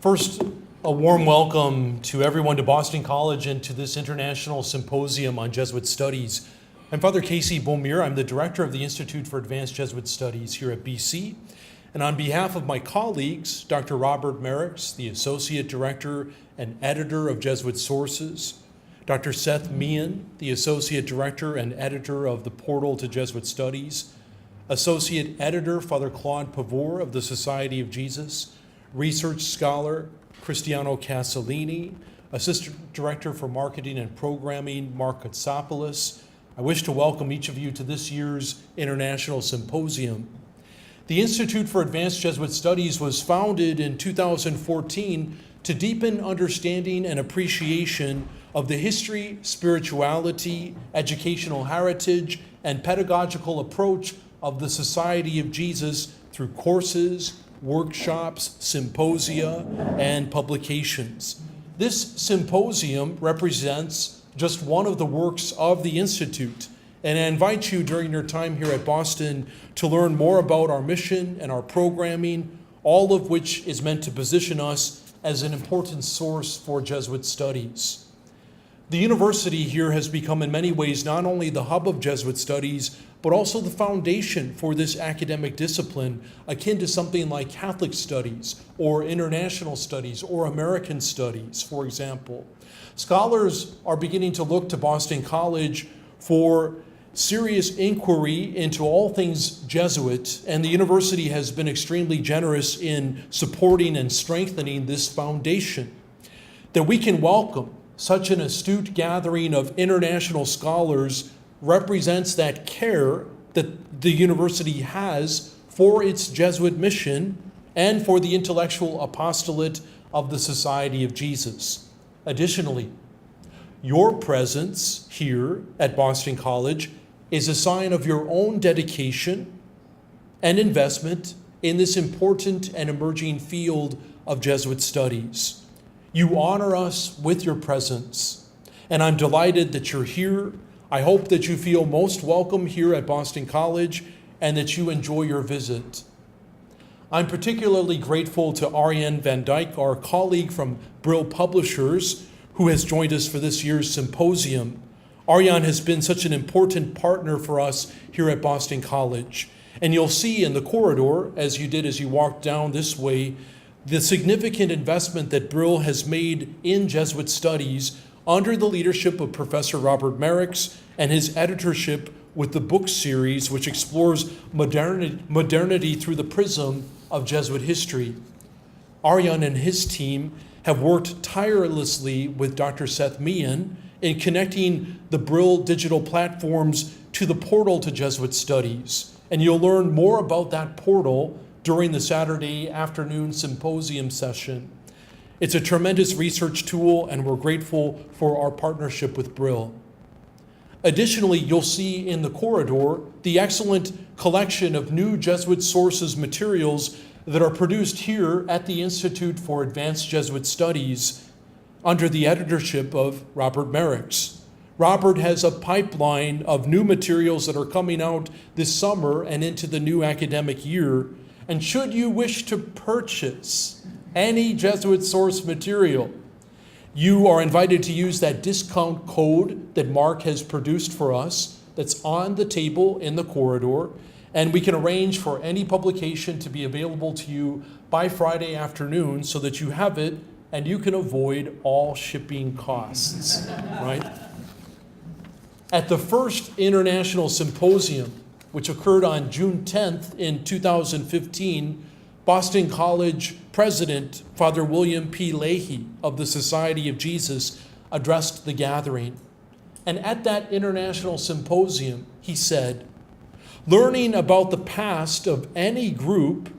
First, a warm welcome to everyone to Boston College and to this International Symposium on Jesuit Studies. I'm Father Casey Beaumier. I'm the director of the Institute for Advanced Jesuit Studies here at BC. And on behalf of my colleagues, Dr. Robert Merricks, the Associate Director and Editor of Jesuit Sources, Dr. Seth Meehan, the Associate Director and Editor of the Portal to Jesuit Studies, Associate Editor Father Claude Pavor of the Society of Jesus, Research Scholar Cristiano Casalini, Assistant Director for Marketing and Programming Mark Katsopoulos. I wish to welcome each of you to this year's International Symposium. The Institute for Advanced Jesuit Studies was founded in 2014 to deepen understanding and appreciation of the history, spirituality, educational heritage, and pedagogical approach of the Society of Jesus through courses, workshops, symposia, and publications. This symposium represents just one of the works of the Institute, and I invite you during your time here at Boston to learn more about our mission and our programming, all of which is meant to position us as an important source for Jesuit studies. The university here has become in many ways not only the hub of Jesuit studies, but also the foundation for this academic discipline, akin to something like Catholic studies or international studies or American studies, for example. Scholars are beginning to look to Boston College for serious inquiry into all things Jesuit, and the university has been extremely generous in supporting and strengthening this foundation. That we can welcome such an astute gathering of international scholars represents that care that the university has for its Jesuit mission and for the intellectual apostolate of the Society of Jesus. Additionally, your presence here at Boston College is a sign of your own dedication and investment in this important and emerging field of Jesuit studies. You honor us with your presence, and I'm delighted that you're here. I hope that you feel most welcome here at Boston College and that you enjoy your visit. I'm particularly grateful to Ariane Van Dyke, our colleague from Brill Publishers, who has joined us for this year's symposium. Ariane has been such an important partner for us here at Boston College. And you'll see in the corridor, as you did as you walked down this way, the significant investment that Brill has made in Jesuit studies under the leadership of Professor Robert Merricks and his editorship with the book series, which explores modernity through the prism of Jesuit history. Ariane and his team have worked tirelessly with Dr. Seth Meehan in connecting the Brill digital platforms to the portal to Jesuit studies. And you'll learn more about that portal during the Saturday afternoon symposium session. It's a tremendous research tool, and we're grateful for our partnership with Brill. Additionally, you'll see in the corridor the excellent collection of new Jesuit sources materials that are produced here at the Institute for Advanced Jesuit Studies under the editorship of Robert Merricks. Robert has a pipeline of new materials that are coming out this summer and into the new academic year. And should you wish to purchase any Jesuit source material, you are invited to use that discount code that Mark has produced for us that's on the table in the corridor, and we can arrange for any publication to be available to you by Friday afternoon so that you have it and you can avoid all shipping costs, right? At the first International Symposium, which occurred on June 10th in 2015, Boston College President Father William P. Leahy of the Society of Jesus addressed the gathering. And at that international symposium, he said, "Learning about the past of any group,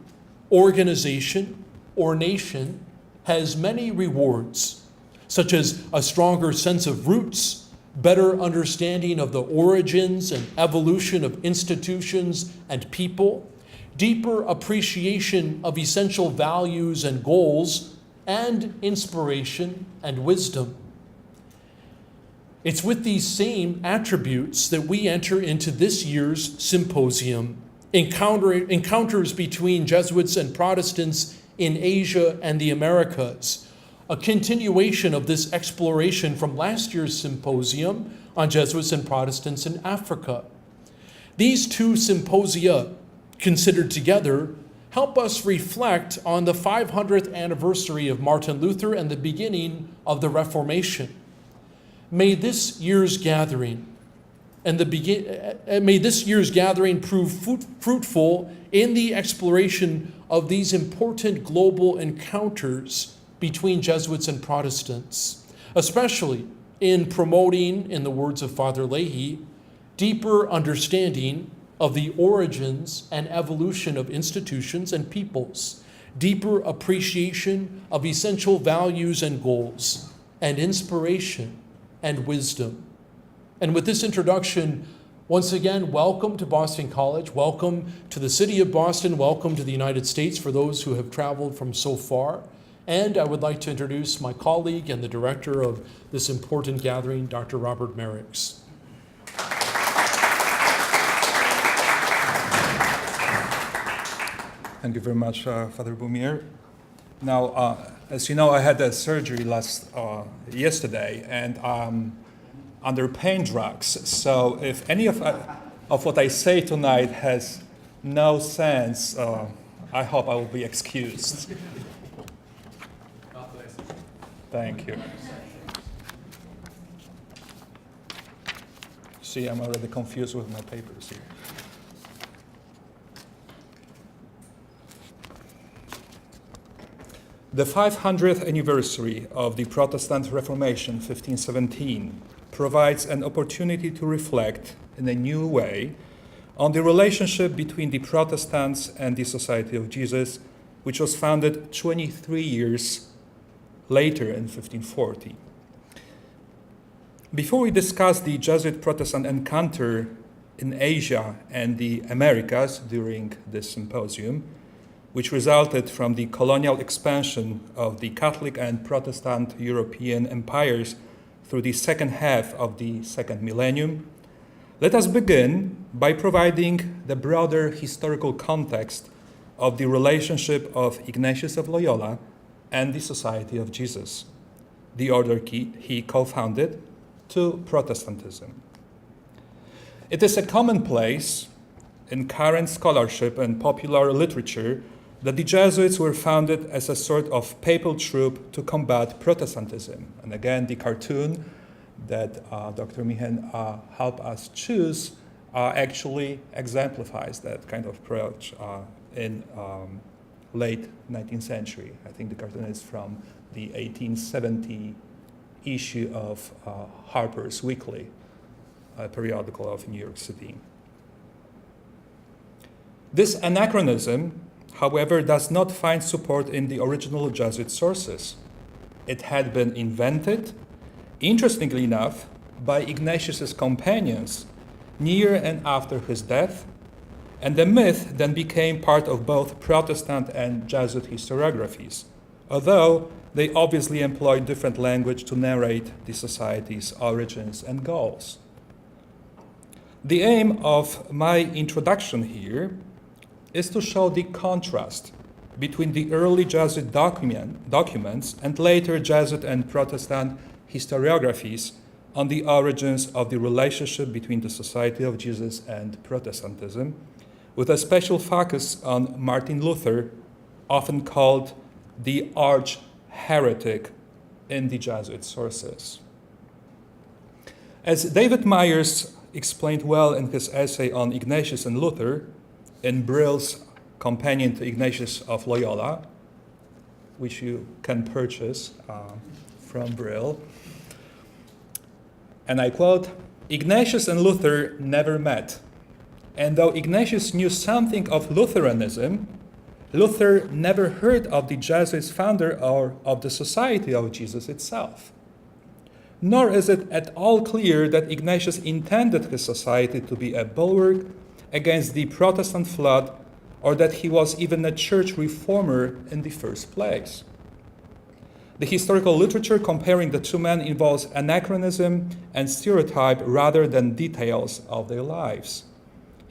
organization, or nation has many rewards, such as a stronger sense of roots, better understanding of the origins and evolution of institutions and people, deeper appreciation of essential values and goals, and inspiration and wisdom." It's with these same attributes that we enter into this year's symposium. encounters between Jesuits and Protestants in Asia and the Americas, a continuation of this exploration from last year's symposium on Jesuits and Protestants in Africa. These two symposia, considered together, help us reflect on the 500th anniversary of Martin Luther and the beginning of the Reformation. May this year's gathering prove fruitful in the exploration of these important global encounters between Jesuits and Protestants, especially in promoting, in the words of Father Leahy, deeper understanding of the origins and evolution of institutions and peoples, deeper appreciation of essential values and goals, and inspiration and wisdom. And with this introduction, once again, welcome to Boston College, welcome to the city of Boston, welcome to the United States for those who have traveled from so far. And I would like to introduce my colleague and the director of this important gathering, Dr. Robert Merricks. Thank you very much, Father Boumier. Now, as you know, I had a surgery yesterday, and under pain drugs. So if any of what I say tonight has no sense, I hope I will be excused. Thank you. See, I'm already confused with my papers here. The 500th anniversary of the Protestant Reformation, 1517, provides an opportunity to reflect in a new way on the relationship between the Protestants and the Society of Jesus, which was founded 23 years later in 1540. Before we discuss the Jesuit-Protestant encounter in Asia and the Americas during this symposium, which resulted from the colonial expansion of the Catholic and Protestant European empires through the second half of the second millennium, let us begin by providing the broader historical context of the relationship of Ignatius of Loyola and the Society of Jesus, the order he co-founded, to Protestantism. It is a commonplace in current scholarship and popular literature that the Jesuits were founded as a sort of papal troop to combat Protestantism. And again, the cartoon that Dr. Mihen helped us choose actually exemplifies that kind of approach in late 19th century. I think the cartoon is from the 1870 issue of Harper's Weekly, a periodical of New York City. This anachronism, however, does not find support in the original Jesuit sources. It had been invented, interestingly enough, by Ignatius's companions near and after his death, and the myth then became part of both Protestant and Jesuit historiographies, although they obviously employed different language to narrate the society's origins and goals. The aim of my introduction here is to show the contrast between the early Jesuit documents and later Jesuit and Protestant historiographies on the origins of the relationship between the Society of Jesus and Protestantism, with a special focus on Martin Luther, often called the arch-heretic in the Jesuit sources. As David Myers explained well in his essay on Ignatius and Luther, in Brill's companion to Ignatius of Loyola, which you can purchase from Brill, and I quote, "Ignatius and Luther never met, and though Ignatius knew something of Lutheranism, Luther never heard of the Jesuits' founder or of the Society of Jesus itself. Nor is it at all clear that Ignatius intended his society to be a bulwark against the Protestant flood, or that he was even a church reformer in the first place. The historical literature comparing the two men involves anachronism and stereotype rather than details of their lives.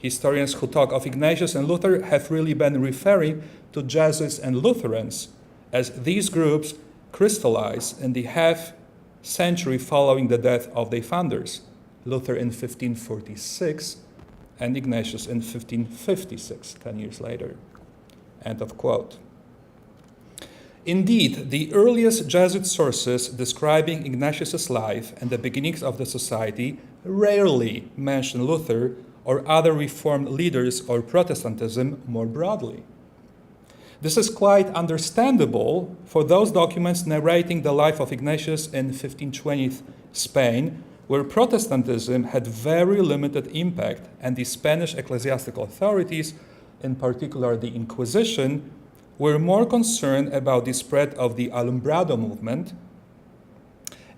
Historians who talk of Ignatius and Luther have really been referring to Jesuits and Lutherans, as these groups crystallized in the half-century following the death of their founders, Luther in 1546 and Ignatius in 1556, 10 years later. End of quote. Indeed, the earliest Jesuit sources describing Ignatius's life and the beginnings of the society rarely mention Luther or other Reformed leaders or Protestantism more broadly. This is quite understandable for those documents narrating the life of Ignatius in 1520s Spain, where Protestantism had very limited impact and the Spanish ecclesiastical authorities, in particular the Inquisition, were more concerned about the spread of the Alumbrado movement.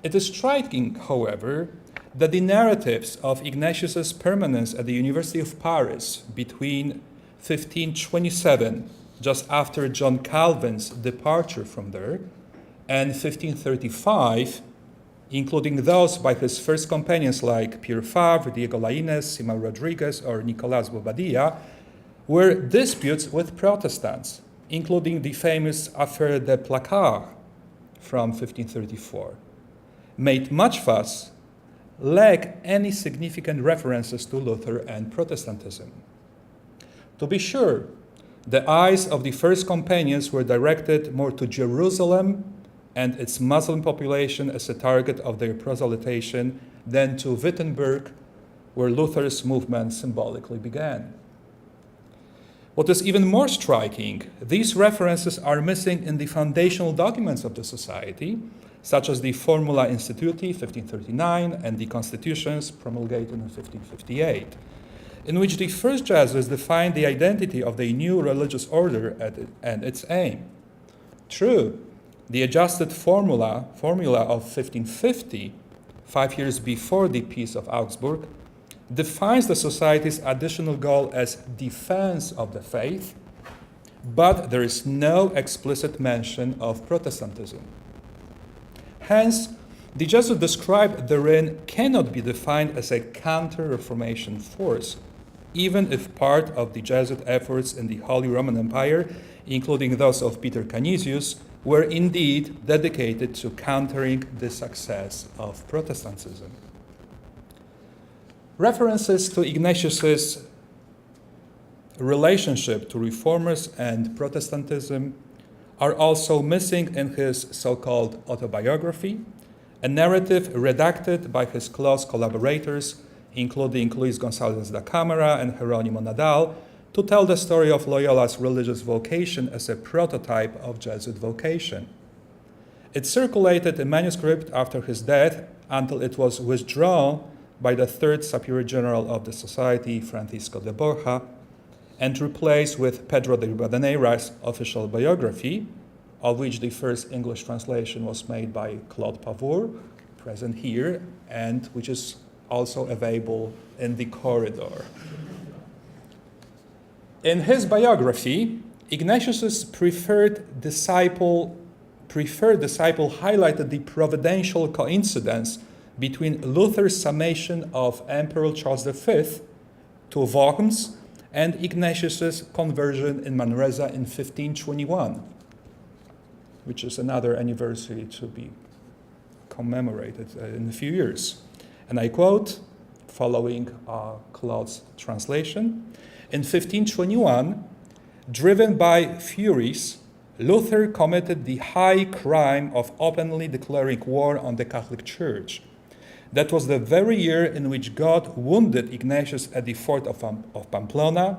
It is striking, however, that the narratives of Ignatius's permanence at the University of Paris between 1527, just after John Calvin's departure from there, and 1535, including those by his first companions like Pierre Favre, Diego Lainez, Simão Rodrigues, or Nicolas Bobadilla, were disputes with Protestants, including the famous Affaire des Placards from 1534, made much fuss, lack any significant references to Luther and Protestantism. To be sure, the eyes of the first companions were directed more to Jerusalem and its Muslim population as a target of their proselytation than to Wittenberg, where Luther's movement symbolically began. What is even more striking, these references are missing in the foundational documents of the society, such as the Formula Instituti, 1539, and the Constitutions promulgated in 1558, in which the first Jesuits defined the identity of the new religious order and its aim. True, the adjusted formula of 1550, 5 years before the Peace of Augsburg, defines the society's additional goal as defense of the faith, but there is no explicit mention of Protestantism. Hence, the Jesuits described therein cannot be defined as a counter-Reformation force, even if part of the Jesuit efforts in the Holy Roman Empire, including those of Peter Canisius, were indeed dedicated to countering the success of Protestantism. References to Ignatius's relationship to reformers and Protestantism are also missing in his so-called autobiography, a narrative redacted by his close collaborators, including Luis González da Câmara and Jerónimo Nadal, to tell the story of Loyola's religious vocation as a prototype of Jesuit vocation. It circulated in manuscript after his death until it was withdrawn by the third Superior General of the Society, Francisco de Borja, and replaced with Pedro de Ribadeneira's official biography, of which the first English translation was made by Claude Pavour, present here, and which is also available in the corridor. In his biography, Ignatius's preferred disciple highlighted the providential coincidence between Luther's summation of Emperor Charles V to Worms and Ignatius's conversion in Manresa in 1521, which is another anniversary to be commemorated in a few years. And I quote, following Claude's translation, in 1521, driven by furies, Luther committed the high crime of openly declaring war on the Catholic Church. That was the very year in which God wounded Ignatius at the fort of Pamplona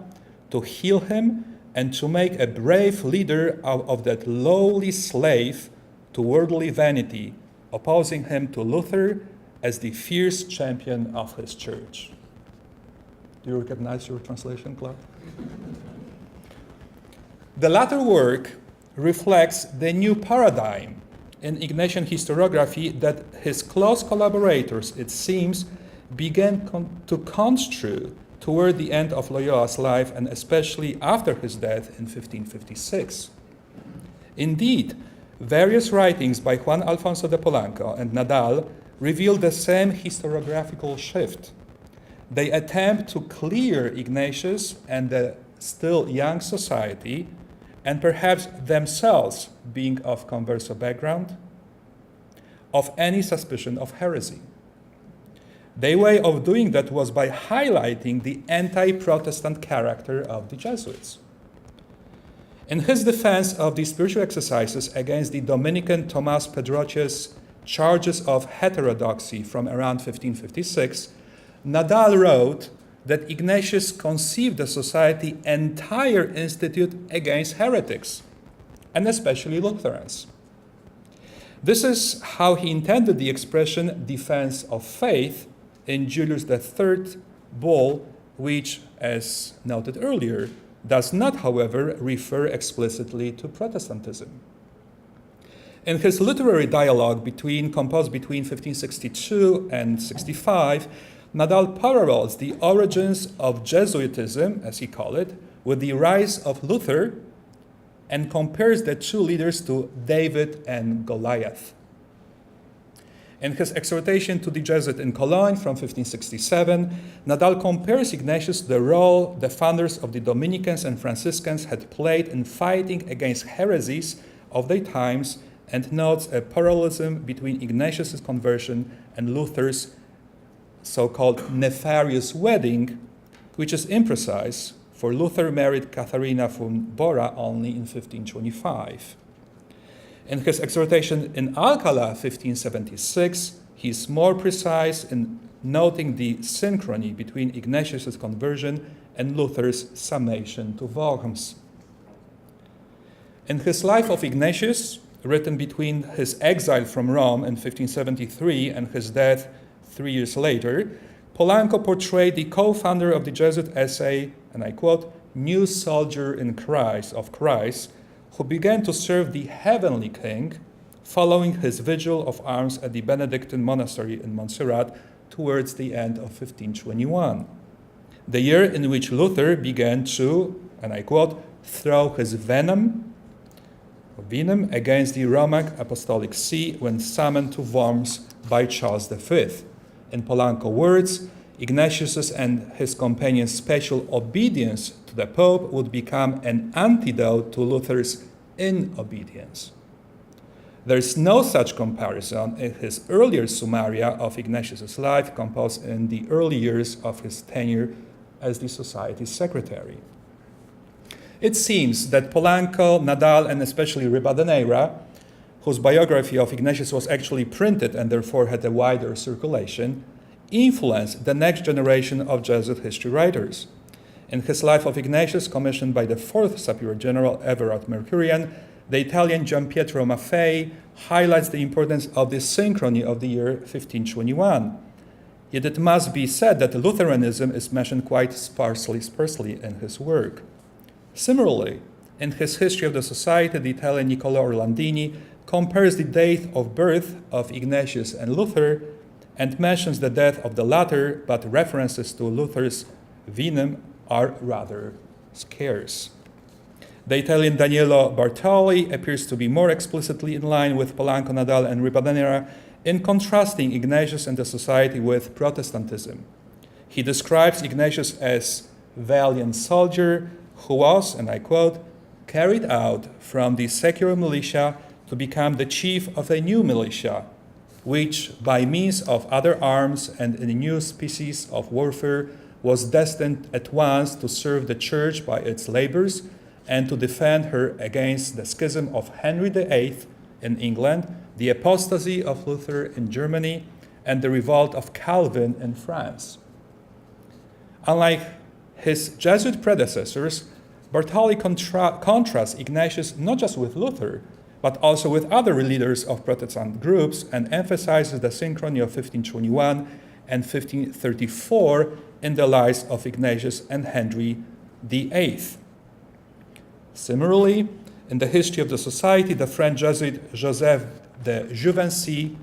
to heal him and to make a brave leader out of that lowly slave to worldly vanity, opposing him to Luther as the fierce champion of his church. Do you recognize your translation, Clark? The latter work reflects the new paradigm in Ignatian historiography that his close collaborators, it seems, began to construe toward the end of Loyola's life and especially after his death in 1556. Indeed, various writings by Juan Alfonso de Polanco and Nadal reveal the same historiographical shift. they attempt to clear Ignatius and the still young society, and perhaps themselves being of converso background, of any suspicion of heresy. Their way of doing that was by highlighting the anti-Protestant character of the Jesuits. In his defense of the spiritual exercises against the Dominican Tomás Pedroche's charges of heterodoxy from around 1556, Nadal wrote that Ignatius conceived the society entire institute against heretics, and especially Lutherans. This is how he intended the expression defense of faith in Julius III bull, which, as noted earlier, does not, however, refer explicitly to Protestantism. In his literary dialogue composed between 1562 and 65, Nadal parallels the origins of Jesuitism, as he called it, with the rise of Luther, and compares the two leaders to David and Goliath. In his exhortation to the Jesuit in Cologne from 1567, Nadal compares Ignatius to the role the founders of the Dominicans and Franciscans had played in fighting against heresies of their times, and notes a parallelism between Ignatius' conversion and Luther's so-called nefarious wedding, which is imprecise, for Luther married Katharina von Bora only in 1525. In his exhortation in Alcala, 1576, he is more precise in noting the synchrony between Ignatius' conversion and Luther's summation to Worms. In his Life of Ignatius, written between his exile from Rome in 1573 and his death 3 years later, Polanco portrayed the co-founder of the Jesuit as a, and I quote, new soldier in Christ, who began to serve the heavenly king following his vigil of arms at the Benedictine monastery in Montserrat towards the end of 1521, the year in which Luther began to, and I quote, throw his venom against the Roman Apostolic See when summoned to Worms by Charles V. In Polanco words, Ignatius' and his companions' special obedience to the Pope would become an antidote to Luther's inobedience. There is no such comparison in his earlier summaria of Ignatius' life, composed in the early years of his tenure as the Society's secretary. It seems that Polanco, Nadal, and especially Ribadeneira, whose biography of Ignatius was actually printed and therefore had a wider circulation, influenced the next generation of Jesuit history writers. In his Life of Ignatius, commissioned by the fourth Superior General Everard Mercurian, the Italian Gianpietro Maffei highlights the importance of the synchrony of the year 1521. Yet it must be said that Lutheranism is mentioned quite sparsely in his work. Similarly, in his History of the Society, the Italian Niccolò Orlandini compares the date of birth of Ignatius and Luther and mentions the death of the latter, but references to Luther's venom are rather scarce. The Italian Danielo Bartoli appears to be more explicitly in line with Polanco, Nadal, and Ribadeneira in contrasting Ignatius and the Society with Protestantism. He describes Ignatius as valiant soldier who was, and I quote, carried out from the secular militia to become the chief of a new militia, which, by means of other arms and a new species of warfare, was destined at once to serve the Church by its labors and to defend her against the schism of Henry VIII in England, the apostasy of Luther in Germany, and the revolt of Calvin in France. Unlike his Jesuit predecessors, Bartoli contrasts Ignatius not just with Luther, but also with other leaders of Protestant groups, and emphasizes the synchrony of 1521 and 1534 in the lives of Ignatius and Henry VIII. Similarly, in the History of the Society, the French Jesuit Joseph de Juvisy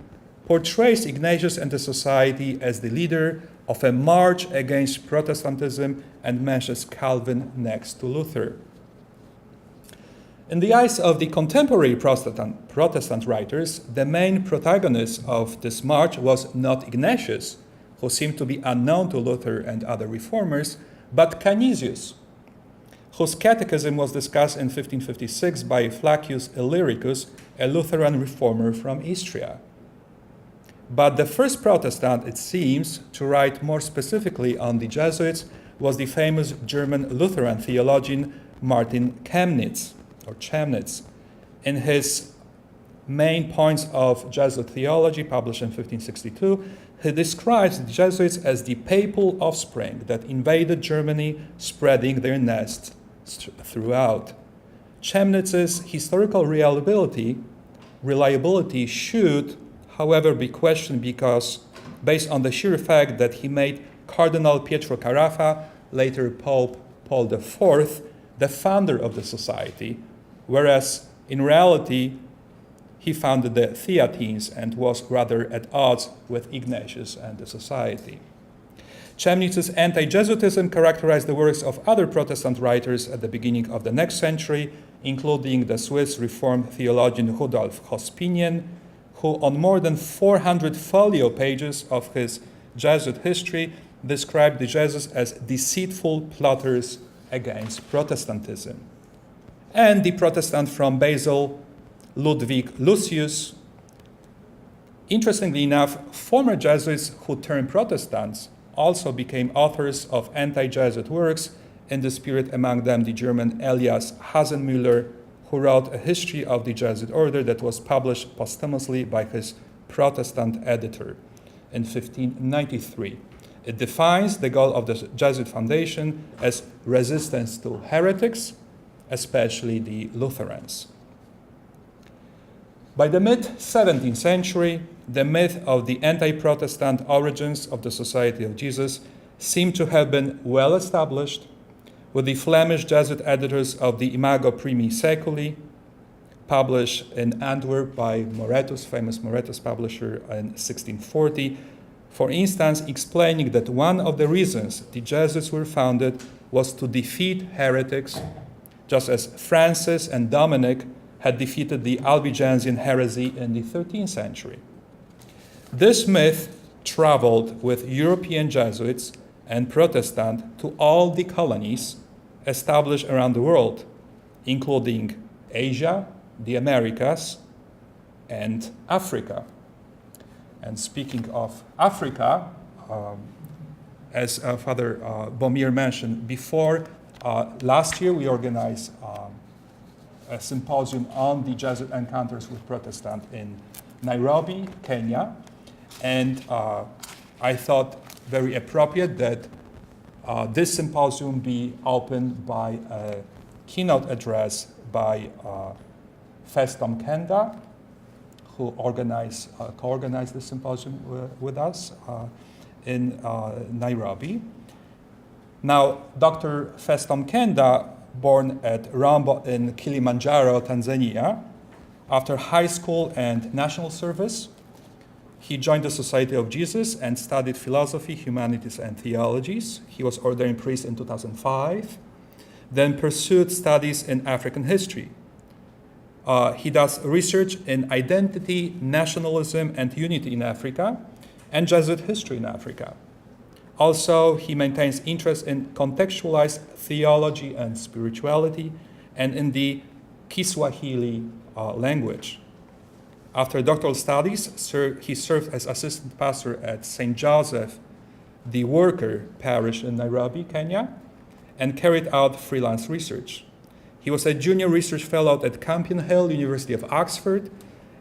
portrays Ignatius and the Society as the leader of a march against Protestantism and mentions Calvin next to Luther. In the eyes of the contemporary Protestant writers, the main protagonist of this march was not Ignatius, who seemed to be unknown to Luther and other reformers, but Canisius, whose catechism was discussed in 1556 by Flacius Illyricus, a Lutheran reformer from Istria. But the first Protestant, it seems, to write more specifically on the Jesuits was the famous German Lutheran theologian Martin Chemnitz. In his main points of Jesuit theology, published in 1562, he describes the Jesuits as the papal offspring that invaded Germany, spreading their nest throughout. Chemnitz's historical reliability should, however, be questioned because, based on the sheer fact that he made Cardinal Pietro Carafa, later Pope Paul IV, the founder of the society, whereas in reality he founded the Theatines and was rather at odds with Ignatius and the society. Chemnitz's anti-Jesuitism characterized the works of other Protestant writers at the beginning of the next century, including the Swiss Reformed theologian Rudolf Hospinian, who on more than 400 folio pages of his Jesuit history described the Jesuits as deceitful plotters against Protestantism. And the Protestant from Basel, Ludwig Lucius. Interestingly enough, former Jesuits who turned Protestants also became authors of anti-Jesuit works, in the spirit among them the German Elias Hasenmüller, who wrote a history of the Jesuit order that was published posthumously by his Protestant editor in 1593. It defines the goal of the Jesuit foundation as resistance to heretics, especially the Lutherans. By the mid-17th century, the myth of the anti-Protestant origins of the Society of Jesus seemed to have been well established, with the Flemish Jesuit editors of the Imago Primi Seculi, published in Antwerp by Moretus, famous Moretus publisher, in 1640, for instance, explaining that one of the reasons the Jesuits were founded was to defeat heretics, just as Francis and Dominic had defeated the Albigensian heresy in the 13th century. This myth traveled with European Jesuits and Protestant to all the colonies established around the world, including Asia, the Americas, and Africa. And speaking of Africa, as Father Bomir mentioned before, last year we organized a symposium on the Jesuit encounters with Protestant in Nairobi, Kenya. And I thought very appropriate that this symposium be opened by a keynote address by Festo Mkenda, who co-organized the symposium with us in Nairobi. Now, Dr. Festo Mkenda, born at Rombo in Kilimanjaro, Tanzania, after high school and national service, he joined the Society of Jesus and studied philosophy, humanities, and theologies. He was ordained priest in 2005, then pursued studies in African history. He does research in identity, nationalism, and unity in Africa, and Jesuit history in Africa. Also, he maintains interest in contextualized theology and spirituality, and in the Kiswahili language. After doctoral studies, he served as assistant pastor at St. Joseph the Worker parish in Nairobi, Kenya, and carried out freelance research. He was a junior research fellow at Campion Hill, University of Oxford,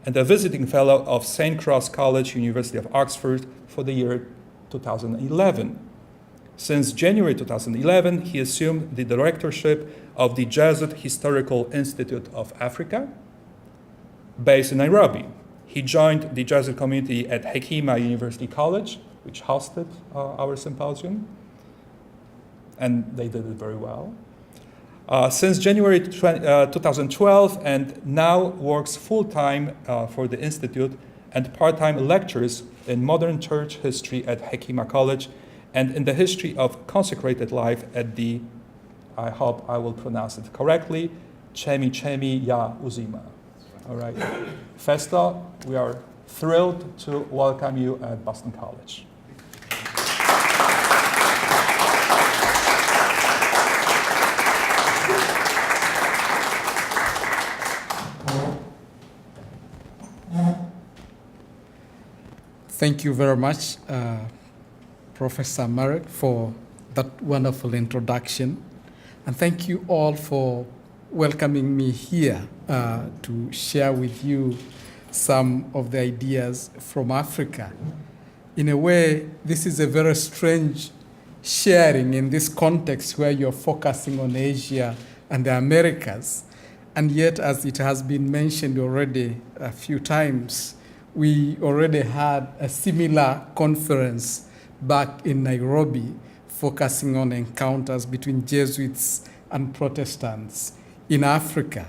and a visiting fellow of St. Cross College, University of Oxford, for the year 2011. Since January 2011, he assumed the directorship of the Jesuit Historical Institute of Africa, based in Nairobi. He joined the Jesuit community at Hekima University College, which hosted our symposium, and they did it very well. Since January 2012, and now works full-time for the Institute and part-time lectures in modern church history at Hekima College and in the history of consecrated life at the, I hope I will pronounce it correctly, Chemi ya Uzima. All right. Festo, we are thrilled to welcome you at Boston College. Thank you very much, Professor Marek, for that wonderful introduction. And thank you all for welcoming me here to share with you some of the ideas from Africa. In a way, this is a very strange sharing in this context where you're focusing on Asia and the Americas. And yet, as it has been mentioned already a few times, we already had a similar conference back in Nairobi focusing on encounters between Jesuits and Protestants in Africa.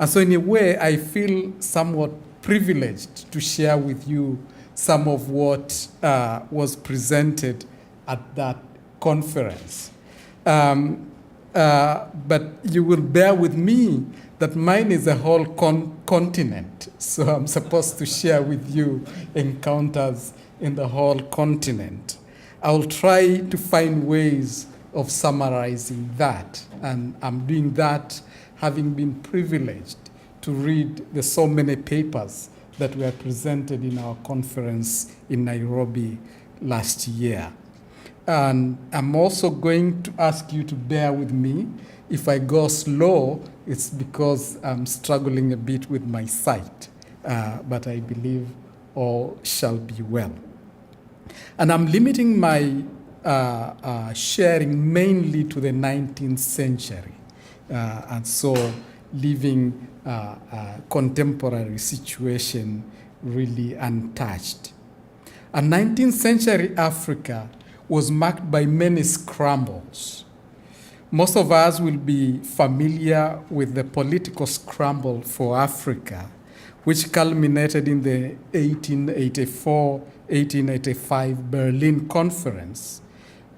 And so in a way, I feel somewhat privileged to share with you some of what was presented at that conference. But you will bear with me that mine is a whole continent. So I'm supposed to share with you encounters in the whole continent. I'll try to find ways of summarizing that. And I'm doing that having been privileged to read the so many papers that were presented in our conference in Nairobi last year. And I'm also going to ask you to bear with me. If I go slow, it's because I'm struggling a bit with my sight, but I believe all shall be well. And I'm limiting my sharing mainly to the 19th century, and so leaving contemporary situation really untouched. And 19th century Africa was marked by many scrambles. Most of us will be familiar with the political scramble for Africa, which culminated in the 1884-1885 Berlin Conference,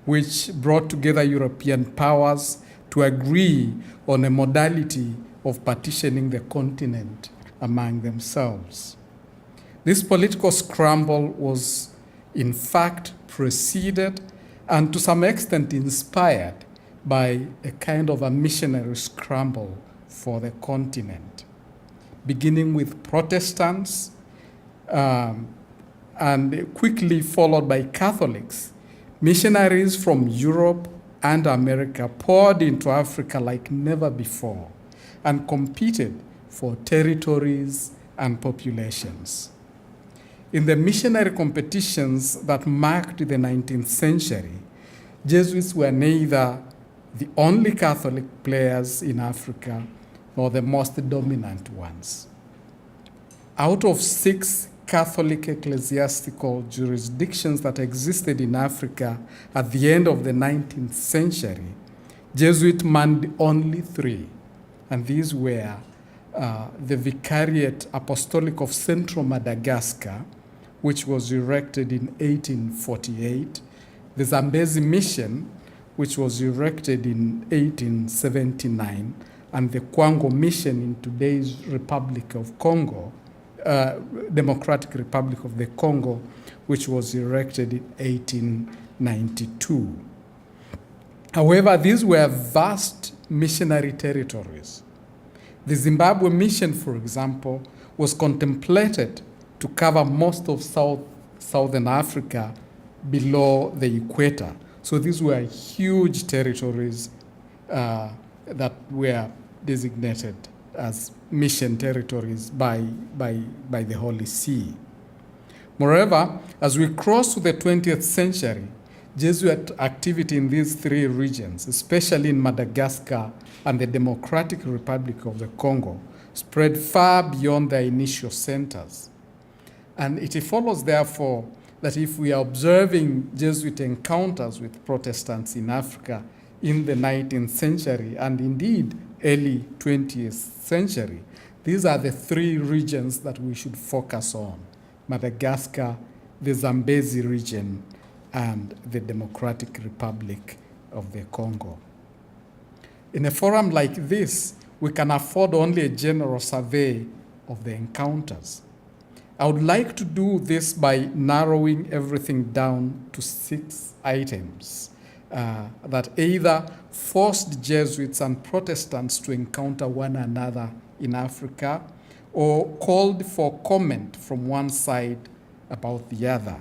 which brought together European powers to agree on a modality of partitioning the continent among themselves. This political scramble was, in fact, preceded and to some extent inspired by a kind of a missionary scramble for the continent, beginning with Protestants and quickly followed by Catholics. Missionaries from Europe and America poured into Africa like never before and competed for territories and populations. In the missionary competitions that marked the 19th century, Jesuits were neither the only Catholic players in Africa nor the most dominant ones. Out of 6 Catholic ecclesiastical jurisdictions that existed in Africa at the end of the 19th century, Jesuits manned only 3, and these were the Vicariate Apostolic of Central Madagascar, which was erected in 1848, the Zambezi Mission, which was erected in 1879, and the Kwango Mission in today's Republic of Congo, Democratic Republic of the Congo, which was erected in 1892. However, these were vast missionary territories. The Zimbabwe Mission, for example, was contemplated to cover most of Southern Africa below the equator. So these were huge territories that were designated as mission territories by the Holy See. Moreover, as we cross to the 20th century, Jesuit activity in these 3 regions, especially in Madagascar and the Democratic Republic of the Congo, spread far beyond their initial centers. And it follows, therefore, that if we are observing Jesuit encounters with Protestants in Africa in the 19th century and indeed early 20th century, these are the 3 regions that we should focus on: Madagascar, the Zambezi region, and the Democratic Republic of the Congo. In a forum like this, we can afford only a general survey of the encounters. I would like to do this by narrowing everything down to 6 items that either forced Jesuits and Protestants to encounter one another in Africa or called for comment from one side about the other.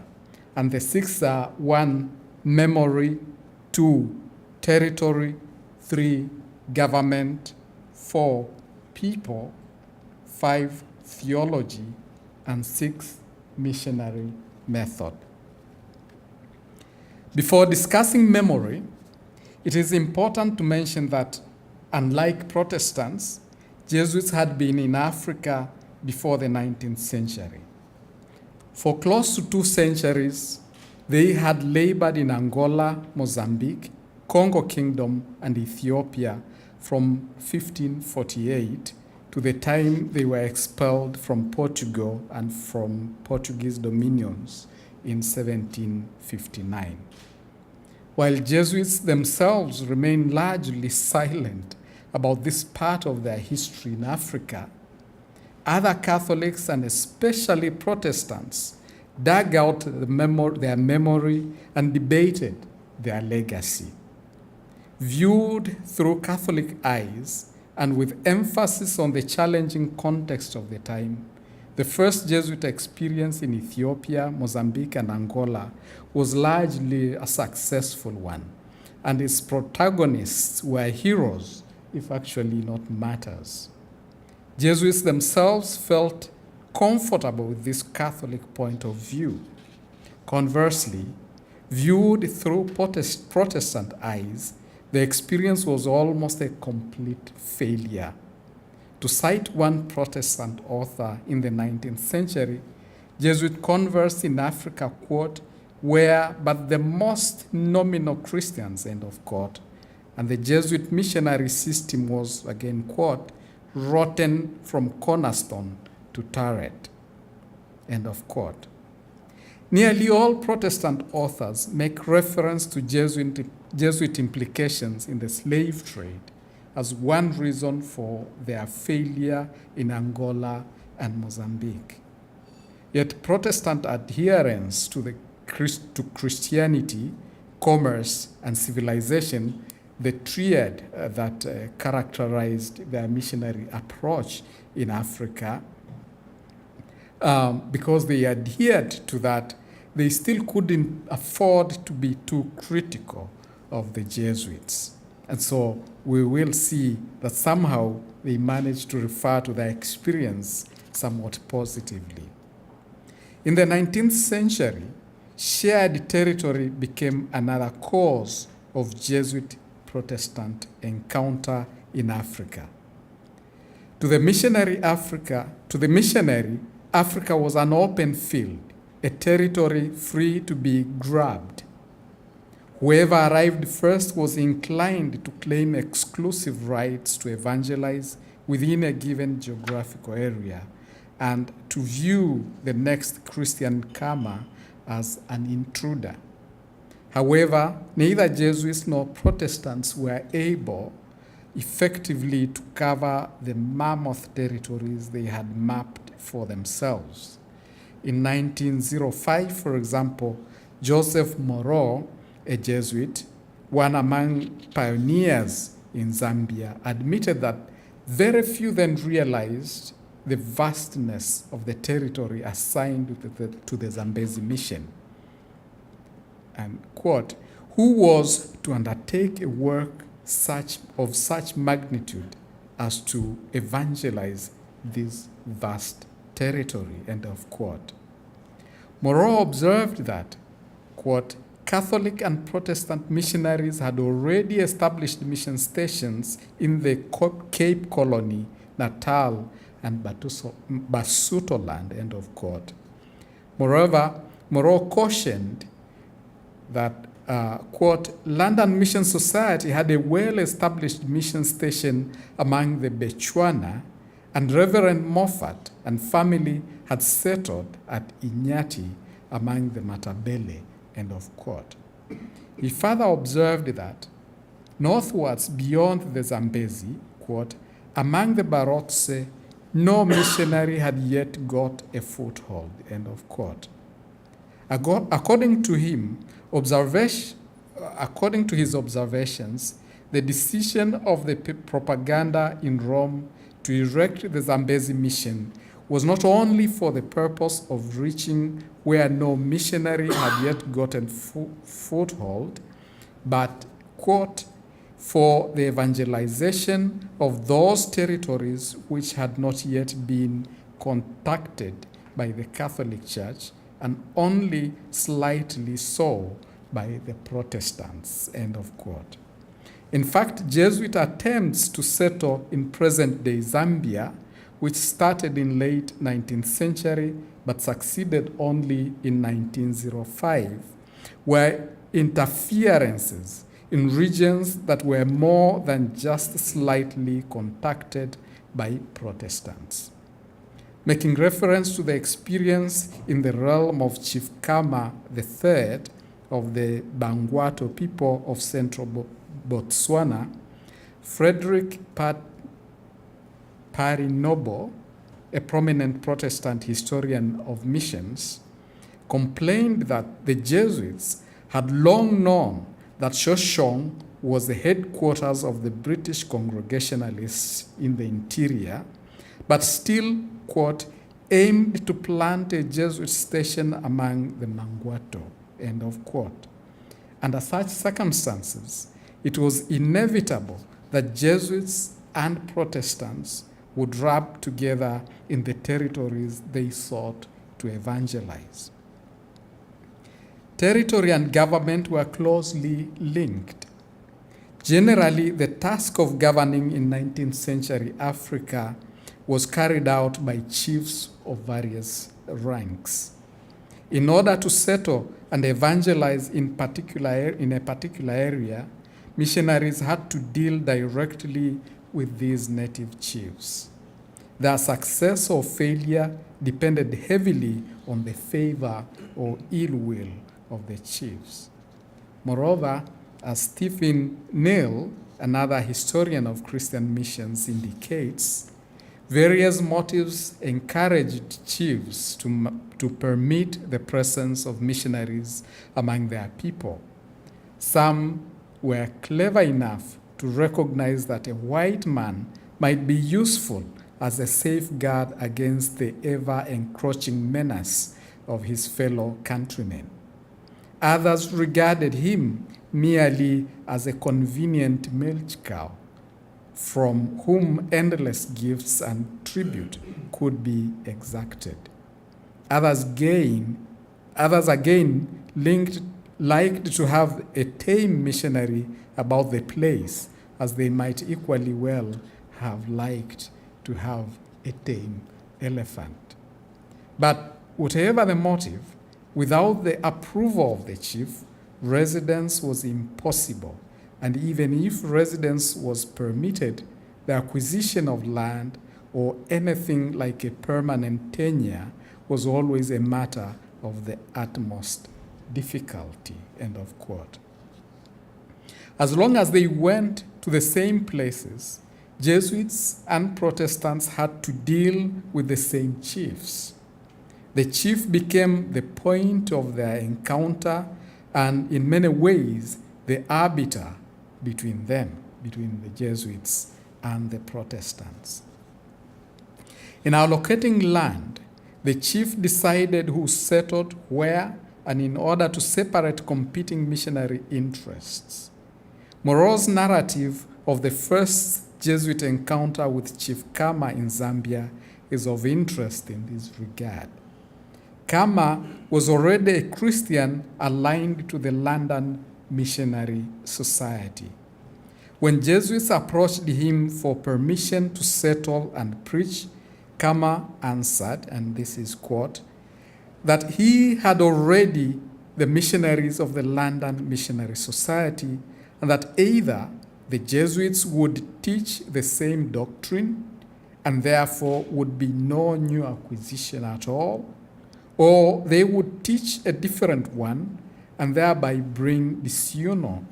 And the six are: 1, memory; 2, territory; 3, government; 4, people; 5, theology; and 6, missionary method. Before discussing memory, it is important to mention that, unlike Protestants, Jesuits had been in Africa before the 19th century. For close to 2 centuries, they had labored in Angola, Mozambique, Congo Kingdom, and Ethiopia from 1548 to the time they were expelled from Portugal and from Portuguese dominions in 1759. While Jesuits themselves remained largely silent about this part of their history in Africa, other Catholics and especially Protestants dug out their memory and debated their legacy. Viewed through Catholic eyes and with emphasis on the challenging context of the time, the first Jesuit experience in Ethiopia, Mozambique, and Angola was largely a successful one, and its protagonists were heroes, if actually not martyrs. Jesuits themselves felt comfortable with this Catholic point of view. Conversely, viewed through Protestant eyes, the experience was almost a complete failure. To cite one Protestant author in the 19th century, Jesuit converts in Africa, quote, were but the most nominal Christians, end of quote, and the Jesuit missionary system was, again, quote, rotten from cornerstone to turret, end of quote. Nearly all Protestant authors make reference to Jesuit implications in the slave trade as one reason for their failure in Angola and Mozambique. Yet Protestant adherence to Christianity, commerce, and civilization, the triad that characterized their missionary approach in Africa, because they adhered to that, they still couldn't afford to be too critical of the Jesuits. And so we will see that somehow they managed to refer to their experience somewhat positively. In the 19th century, shared territory became another cause of Jesuit-Protestant encounter in Africa. To the missionary, Africa was an open field, a territory free to be grabbed. Whoever arrived first was inclined to claim exclusive rights to evangelize within a given geographical area and to view the next Christian comer as an intruder. However, neither Jesuits nor Protestants were able effectively to cover the mammoth territories they had mapped for themselves. In 1905, for example, Joseph Moreau, a Jesuit, one among pioneers in Zambia, admitted that very few then realized the vastness of the territory assigned to the Zambezi mission. And, quote, who was to undertake a work of such magnitude as to evangelize this vast territory, end of quote. Moreau observed that, quote, Catholic and Protestant missionaries had already established mission stations in the Cape Colony, Natal, and Basutoland, end of quote. Moreover, Moreau cautioned that, quote, London Mission Society had a well-established mission station among the Bechuana, and Reverend Moffat and family had settled at Inyati among the Matabele, end of quote. He further observed that northwards beyond the Zambezi, quote, among the Barotse, no missionary had yet got a foothold, end of quote. According to his observations, the decision of the propaganda in Rome to erect the Zambezi mission was not only for the purpose of reaching where no missionary had yet gotten foothold, but, quote, for the evangelization of those territories which had not yet been contacted by the Catholic Church and only slightly so by the Protestants, end of quote. In fact, Jesuit attempts to settle in present-day Zambia, which started in late 19th century but succeeded only in 1905, were interferences in regions that were more than just slightly contacted by Protestants. Making reference to the experience in the realm of Chief Khama III of the Bangwato people of central Botswana, Frederick Parinobo, a prominent Protestant historian of missions, complained that the Jesuits had long known that Shoshong was the headquarters of the British Congregationalists in the interior, but still, quote, aimed to plant a Jesuit station among the Mangwato, end of quote. Under such circumstances, it was inevitable that Jesuits and Protestants would rub together in the territories they sought to evangelize. Territory and government were closely linked. Generally, the task of governing in 19th century Africa was carried out by chiefs of various ranks. In order to settle and evangelize in a particular area, missionaries had to deal directly with these native chiefs. Their success or failure depended heavily on the favor or ill will of the chiefs. Moreover, as Stephen Neal, another historian of Christian missions, indicates, various motives encouraged chiefs to permit the presence of missionaries among their people. Some were clever enough to recognize that a white man might be useful as a safeguard against the ever-encroaching menace of his fellow countrymen. Others regarded him merely as a convenient milch cow from whom endless gifts and tribute could be exacted. Others again liked to have a tame missionary about the place, as they might equally well have liked to have a tame elephant. But whatever the motive, without the approval of the chief, residence was impossible, and even if residence was permitted, the acquisition of land or anything like a permanent tenure was always a matter of the utmost difficulty, end of quote. As long as they went to the same places, Jesuits and Protestants had to deal with the same chiefs. The chief became the point of their encounter and, in many ways, the arbiter between them, between the Jesuits and the Protestants. In allocating land, the chief decided who settled where and in order to separate competing missionary interests. Moreau's narrative of the first Jesuit encounter with Chief Khama in Zambia is of interest in this regard. Khama was already a Christian aligned to the London Missionary Society. When Jesuits approached him for permission to settle and preach, Khama answered, and this is quote, that he had already the missionaries of the London Missionary Society, and that either the Jesuits would teach the same doctrine and therefore would be no new acquisition at all, or they would teach a different one and thereby bring disunion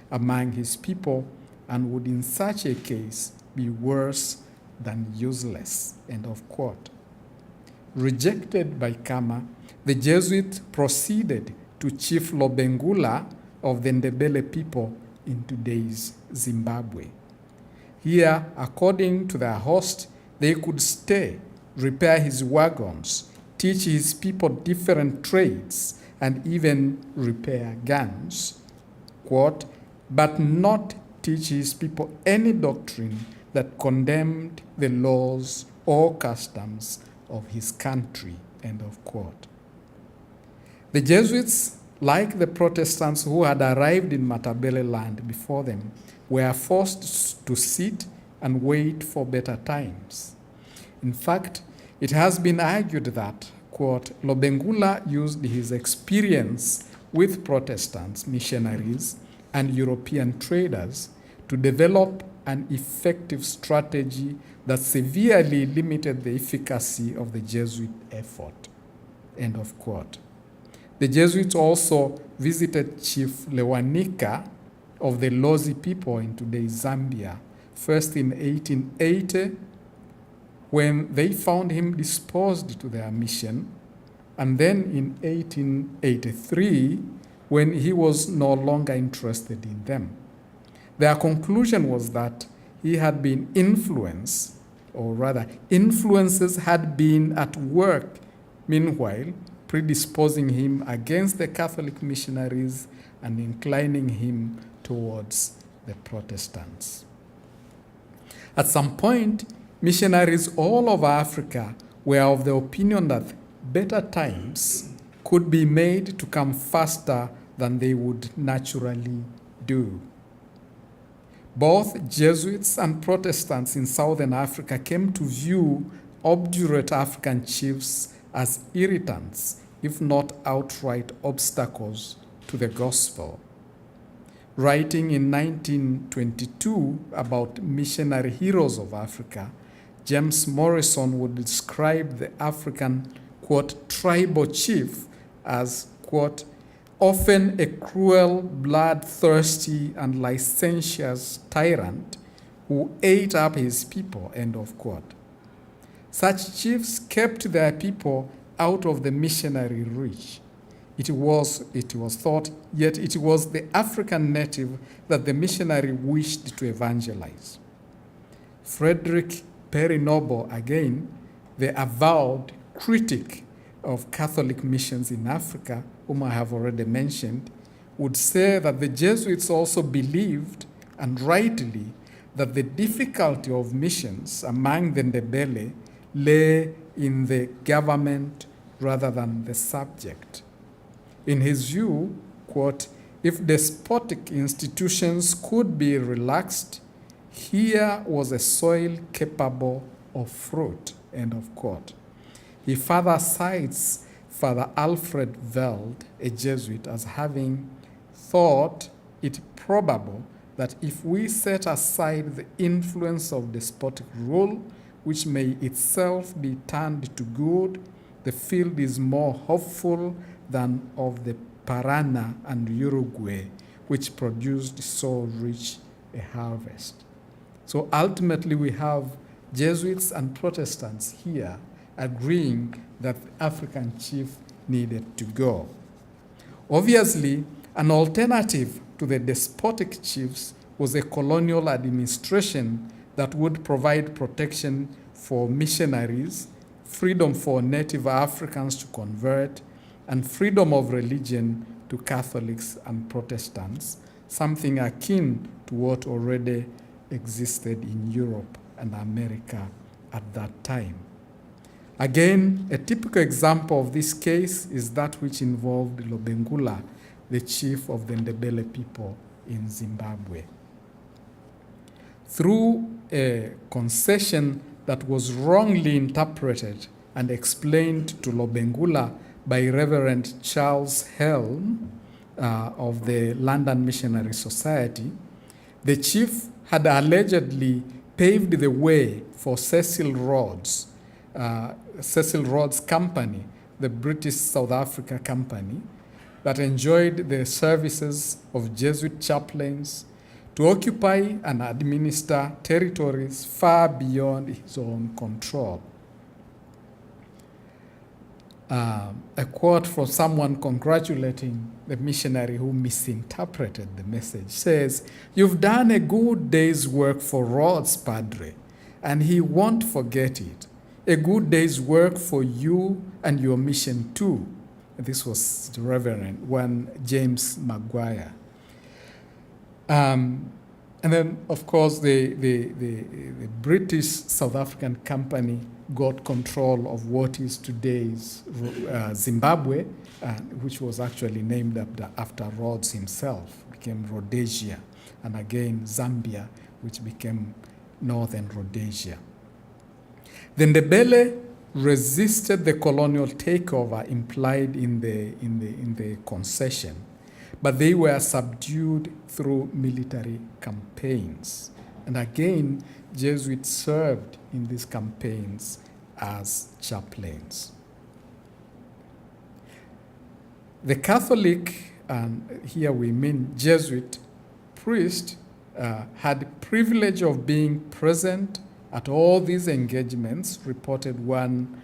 among his people, and would in such a case be worse than useless, end of quote. Rejected by Khama, the Jesuit proceeded to Chief Lobengula of the Ndebele people in today's Zimbabwe. Here, according to their host, they could stay repair his wagons, teach his people different trades, and even repair guns, quote, but not teach his people any doctrine that condemned the laws or customs of his country, end of quote. The Jesuits, like the Protestants who had arrived in Matabele land before them, were forced to sit and wait for better times. In fact, it has been argued that, quote, Lobengula used his experience with Protestants, missionaries, and European traders to develop an effective strategy that severely limited the efficacy of the Jesuit effort, end of quote. The Jesuits also visited Chief Lewanika of the Lozi people in today's Zambia, first in 1880, when they found him disposed to their mission, and then in 1883, when he was no longer interested in them. Their conclusion was that he had been influenced, or rather, influences had been at work, meanwhile, predisposing him against the Catholic missionaries and inclining him towards the Protestants. At some point, missionaries all over Africa were of the opinion that better times could be made to come faster than they would naturally do. Both Jesuits and Protestants in Southern Africa came to view obdurate African chiefs as irritants, if not outright obstacles to the gospel. Writing in 1922 about missionary heroes of Africa, James Morrison would describe the African, quote, tribal chief as, quote, often a cruel, bloodthirsty, and licentious tyrant who ate up his people, end of quote. Such chiefs kept their people out of the missionary reach. It was thought, yet it was the African native that the missionary wished to evangelize. Frederick Perry Noble, again, the avowed critic of Catholic missions in Africa, whom I have already mentioned, would say that the Jesuits also believed, and rightly, that the difficulty of missions among the Ndebele lay in the government rather than the subject. In his view, quote, if despotic institutions could be relaxed, here was a soil capable of fruit, end of quote. He further cites Father Alfred Veld, a Jesuit, as having thought it probable that if we set aside the influence of despotic rule, which may itself be turned to good, the field is more hopeful than of the Parana and Uruguay, which produced so rich a harvest. So ultimately we have Jesuits and Protestants here agreeing that the African chief needed to go. Obviously, an alternative to the despotic chiefs was a colonial administration that would provide protection for missionaries, freedom for native Africans to convert, and freedom of religion to Catholics and Protestants, something akin to what already existed in Europe and America at that time. Again, a typical example of this case is that which involved Lobengula, the chief of the Ndebele people in Zimbabwe. Through a concession that was wrongly interpreted and explained to Lobengula by Reverend Charles Helm of the London Missionary Society, the chief had allegedly paved the way for Cecil Rhodes' company, the British South Africa company, that enjoyed the services of Jesuit chaplains to occupy and administer territories far beyond his own control. A quote from someone congratulating the missionary who misinterpreted the message says, "You've done a good day's work for Rhodes, Padre, and he won't forget it. a good day's work for you and your mission too. This was the Reverend James Maguire. And then, of course, the British South African Company got control of what is today's Zimbabwe, which was actually named after Rhodes himself, became Rhodesia, and again Zambia, which became Northern Rhodesia. The Ndebele resisted the colonial takeover implied in the concession, but they were subdued through military campaigns. And again, Jesuits served in these campaigns as chaplains. The Catholic, and here we mean Jesuit, priest had the privilege of being present at all these engagements, reported one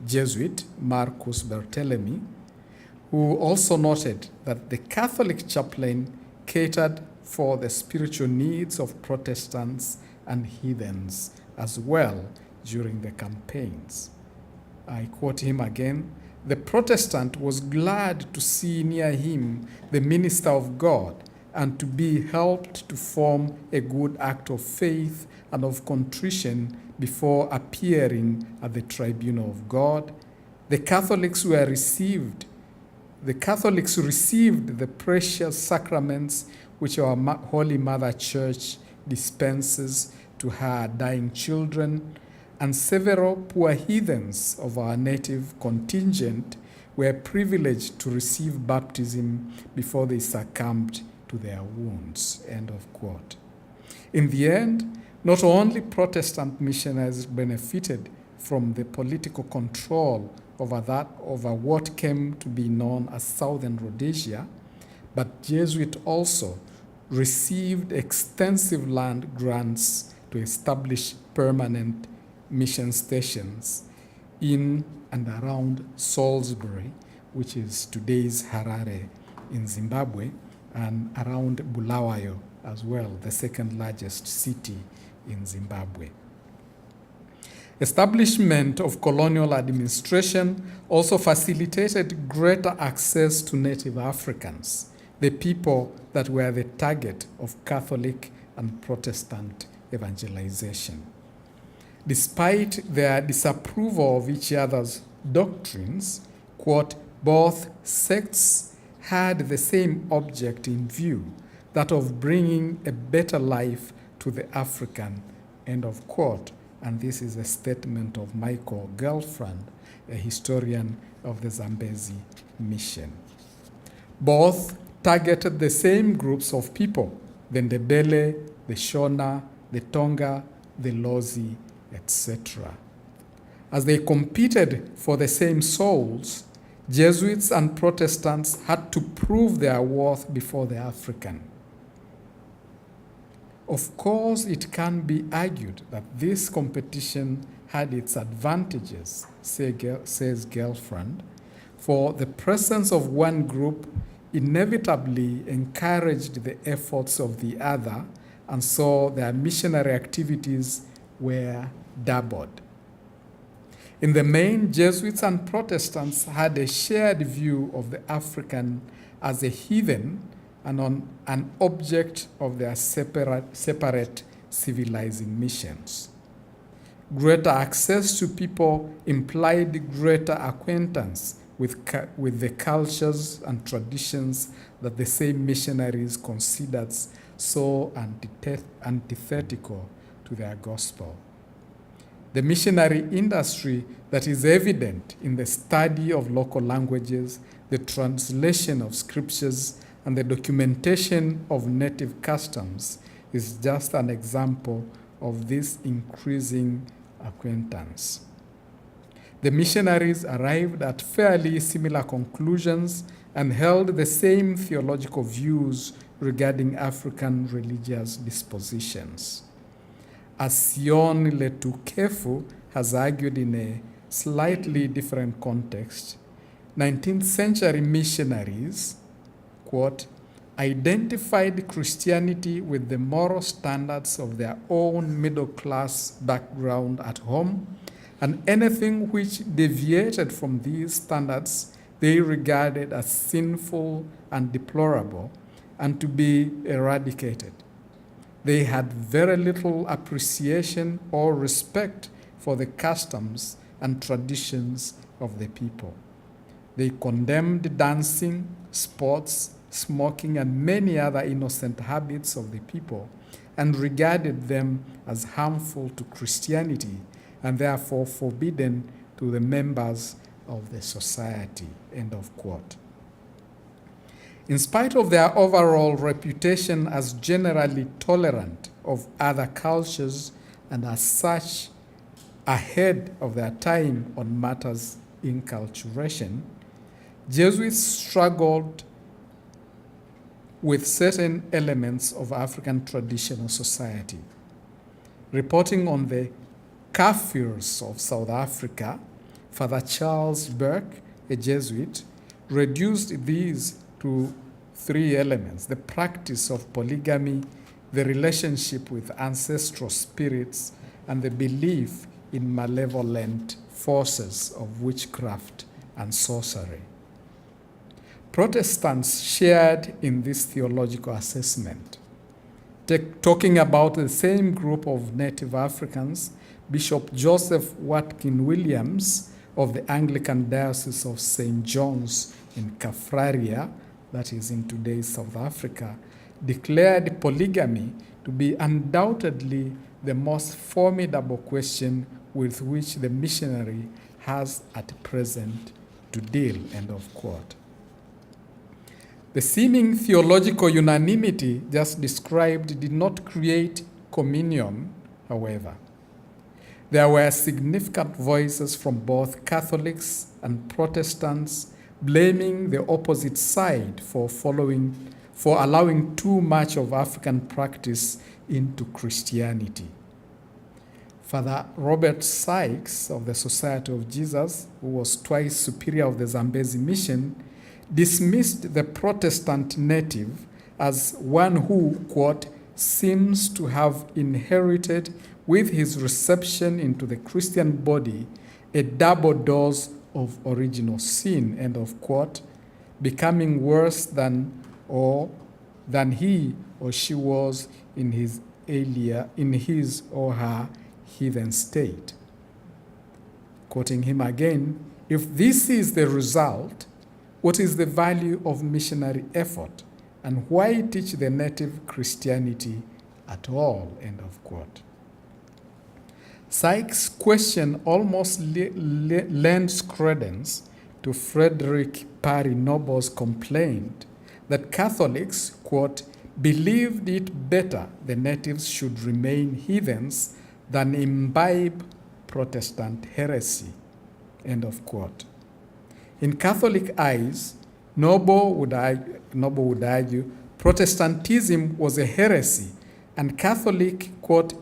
Jesuit, Marcus Berthelemy, who also noted that the Catholic chaplain catered for the spiritual needs of Protestants and heathens as well during the campaigns. I quote him again: "The Protestant was glad to see near him the minister of God, and to be helped to form a good act of faith and of contrition before appearing at the tribunal of God. The Catholics received the precious sacraments which our Holy Mother Church dispenses to her dying children, and several poor heathens of our native contingent were privileged to receive baptism before they succumbed to their wounds." End of quote. In the end, not only Protestant missionaries benefited from the political control over what came to be known as Southern Rhodesia, but Jesuits also received extensive land grants to establish permanent mission stations in and around Salisbury, which is today's Harare in Zimbabwe, and around Bulawayo as well, the second largest city in Zimbabwe. Establishment of colonial administration also facilitated greater access to native Africans, the people that were the target of Catholic and Protestant evangelization. Despite their disapproval of each other's doctrines, quote, both sects had the same object in view, that of bringing a better life to the African, end of quote. And this is a statement of Michael Gelfand, a historian of the Zambezi mission. Both targeted the same groups of people, the Ndebele, the Shona, the Tonga, the Lozi, etc. As they competed for the same souls, Jesuits and Protestants had to prove their worth before the African. Of course, it can be argued that this competition had its advantages, says Gelfand, for the presence of one group inevitably encouraged the efforts of the other, and so their missionary activities were doubled. In the main, Jesuits and Protestants had a shared view of the African as a heathen and on an object of their separate civilizing missions. Greater access to people implied greater acquaintance with the cultures and traditions that the same missionaries considered so antithetical to their gospel. The missionary industry that is evident in the study of local languages, the translation of scriptures, and the documentation of native customs is just an example of this increasing acquaintance. The missionaries arrived at fairly similar conclusions and held the same theological views regarding African religious dispositions. As Sion Letukefu has argued in a slightly different context, 19th century missionaries, quote, identified Christianity with the moral standards of their own middle-class background at home, and anything which deviated from these standards they regarded as sinful and deplorable and to be eradicated. They had very little appreciation or respect for the customs and traditions of the people. They condemned dancing, sports, smoking, and many other innocent habits of the people, and regarded them as harmful to Christianity and therefore forbidden to the members of the society. End of quote. In spite of their overall reputation as generally tolerant of other cultures and as such ahead of their time on matters inculturation, Jesuits struggled with certain elements of African traditional society. Reporting on the Kafirs of South Africa, Father Charles Burke, a Jesuit, reduced these to three elements: the practice of polygamy, the relationship with ancestral spirits, and the belief in malevolent forces of witchcraft and sorcery. Protestants shared in this theological assessment. Talking about the same group of native Africans, Bishop Joseph Watkin Williams of the Anglican Diocese of St. John's in Kaffraria, that is in today's South Africa, declared polygamy to be undoubtedly the most formidable question with which the missionary has at present to deal, end of quote. The seeming theological unanimity just described did not create communion, however. There were significant voices from both Catholics and Protestants blaming the opposite side for allowing too much of African practice into Christianity. Father Robert Sykes of the Society of Jesus, who was twice superior of the Zambezi mission, dismissed the Protestant native as one who, quote, seems to have inherited with his reception into the Christian body a double dose of original sin, end of quote, becoming worse than he or she was in his or her heathen state. Quoting him again, if this is the result, what is the value of missionary effort, and why teach the native Christianity at all, end of quote. Sykes' question almost lends credence to Frederick Parry Noble's complaint that Catholics, quote, believed it better the natives should remain heathens than imbibe Protestant heresy, end of quote. In Catholic eyes, Noble would argue Protestantism was a heresy, and Catholic, quote,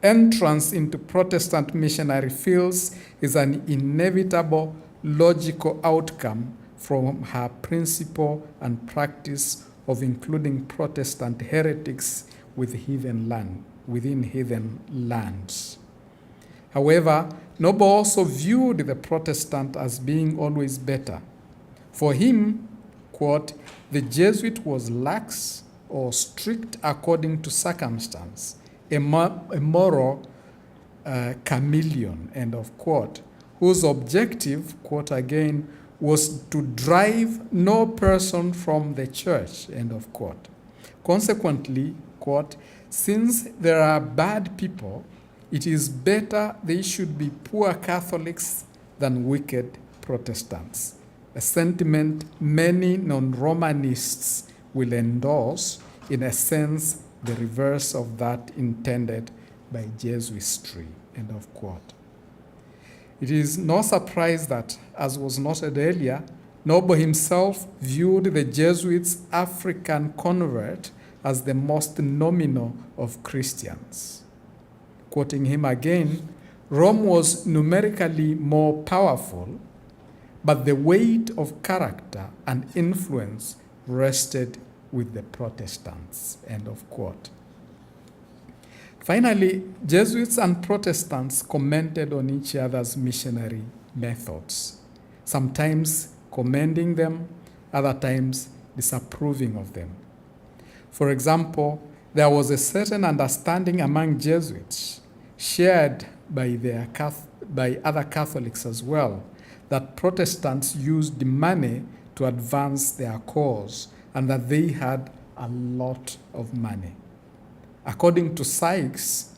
entrance into Protestant missionary fields is an inevitable logical outcome from her principle and practice of including Protestant heretics within heathen lands. However, Noble also viewed the Protestant as being always better. For him, quote, the Jesuit was lax or strict according to circumstance, a moral chameleon, end of quote, whose objective, quote again, was to drive no person from the church, end of quote. Consequently, quote, since there are bad people, it is better they should be poor Catholics than wicked Protestants, a sentiment many non-Romanists will endorse, in a sense the reverse of that intended by Jesuitry, end of quote. It is no surprise that, as was noted earlier, Noble himself viewed the Jesuits' African convert as the most nominal of Christians. Quoting him again, Rome was numerically more powerful, but the weight of character and influence rested with the Protestants, end of quote. Finally, Jesuits and Protestants commented on each other's missionary methods, sometimes commending them, other times disapproving of them. For example, there was a certain understanding among Jesuits, shared by other Catholics as well, that Protestants used money to advance their cause and that they had a lot of money. According to Sykes,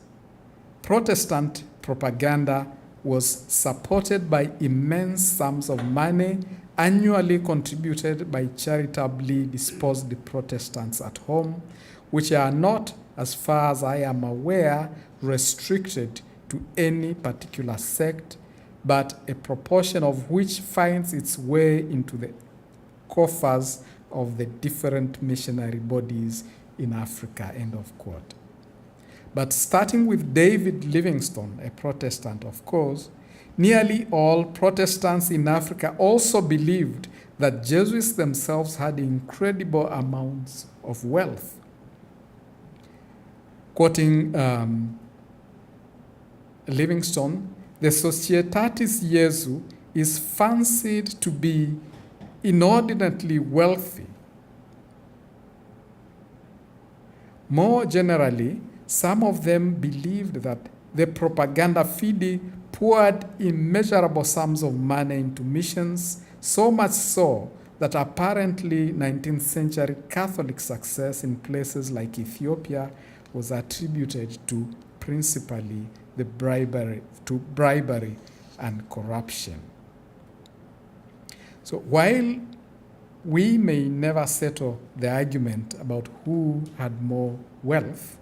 Protestant propaganda was supported by immense sums of money annually contributed by charitably disposed Protestants at home, which are not, as far as I am aware, restricted to any particular sect, but a proportion of which finds its way into the coffers of the different missionary bodies in Africa, end of quote. But starting with David Livingstone, a Protestant, of course, nearly all Protestants in Africa also believed that Jesuits themselves had incredible amounts of wealth. Quoting Livingstone, the Societatis Jesu is fancied to be inordinately wealthy. More generally, some of them believed that the propaganda fide poured immeasurable sums of money into missions, so much so that apparently 19th century Catholic success in places like Ethiopia was attributed to principally the bribery and corruption. So while we may never settle the argument about who had more wealth,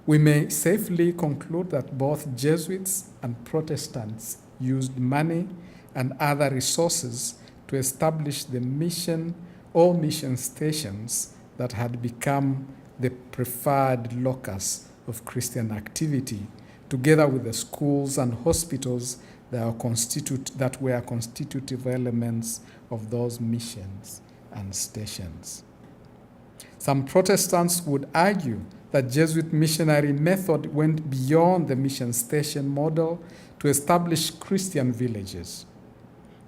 we may safely conclude that both Jesuits and Protestants used money and other resources to establish the mission or mission stations that had become the preferred locus of Christian activity, together with the schools and hospitals that were constitutive elements of those missions and stations. Some Protestants would argue that Jesuit missionary method went beyond the mission station model to establish Christian villages.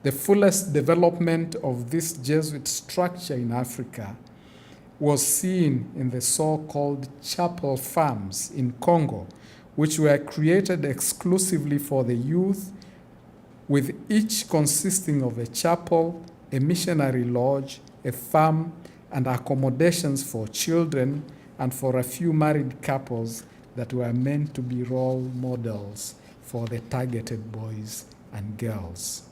The fullest development of this Jesuit structure in Africa was seen in the so-called chapel farms in Congo, which were created exclusively for the youth, with each consisting of a chapel, a missionary lodge, a farm, and accommodations for children and for a few married couples that were meant to be role models for the targeted boys and girls.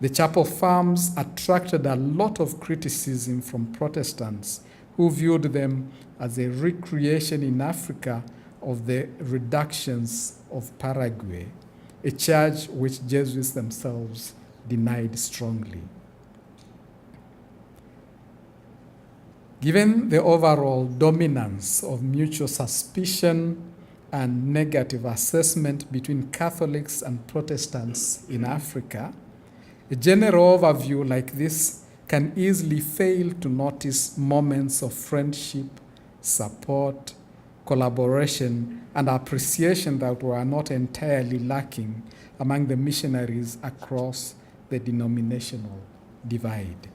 The chapel farms attracted a lot of criticism from Protestants who viewed them as a recreation in Africa of the reductions of Paraguay, a charge which Jesuits themselves denied strongly. Given the overall dominance of mutual suspicion and negative assessment between Catholics and Protestants in Africa, a general overview like this can easily fail to notice moments of friendship, support, collaboration, and appreciation that were not entirely lacking among the missionaries across the denominational divide.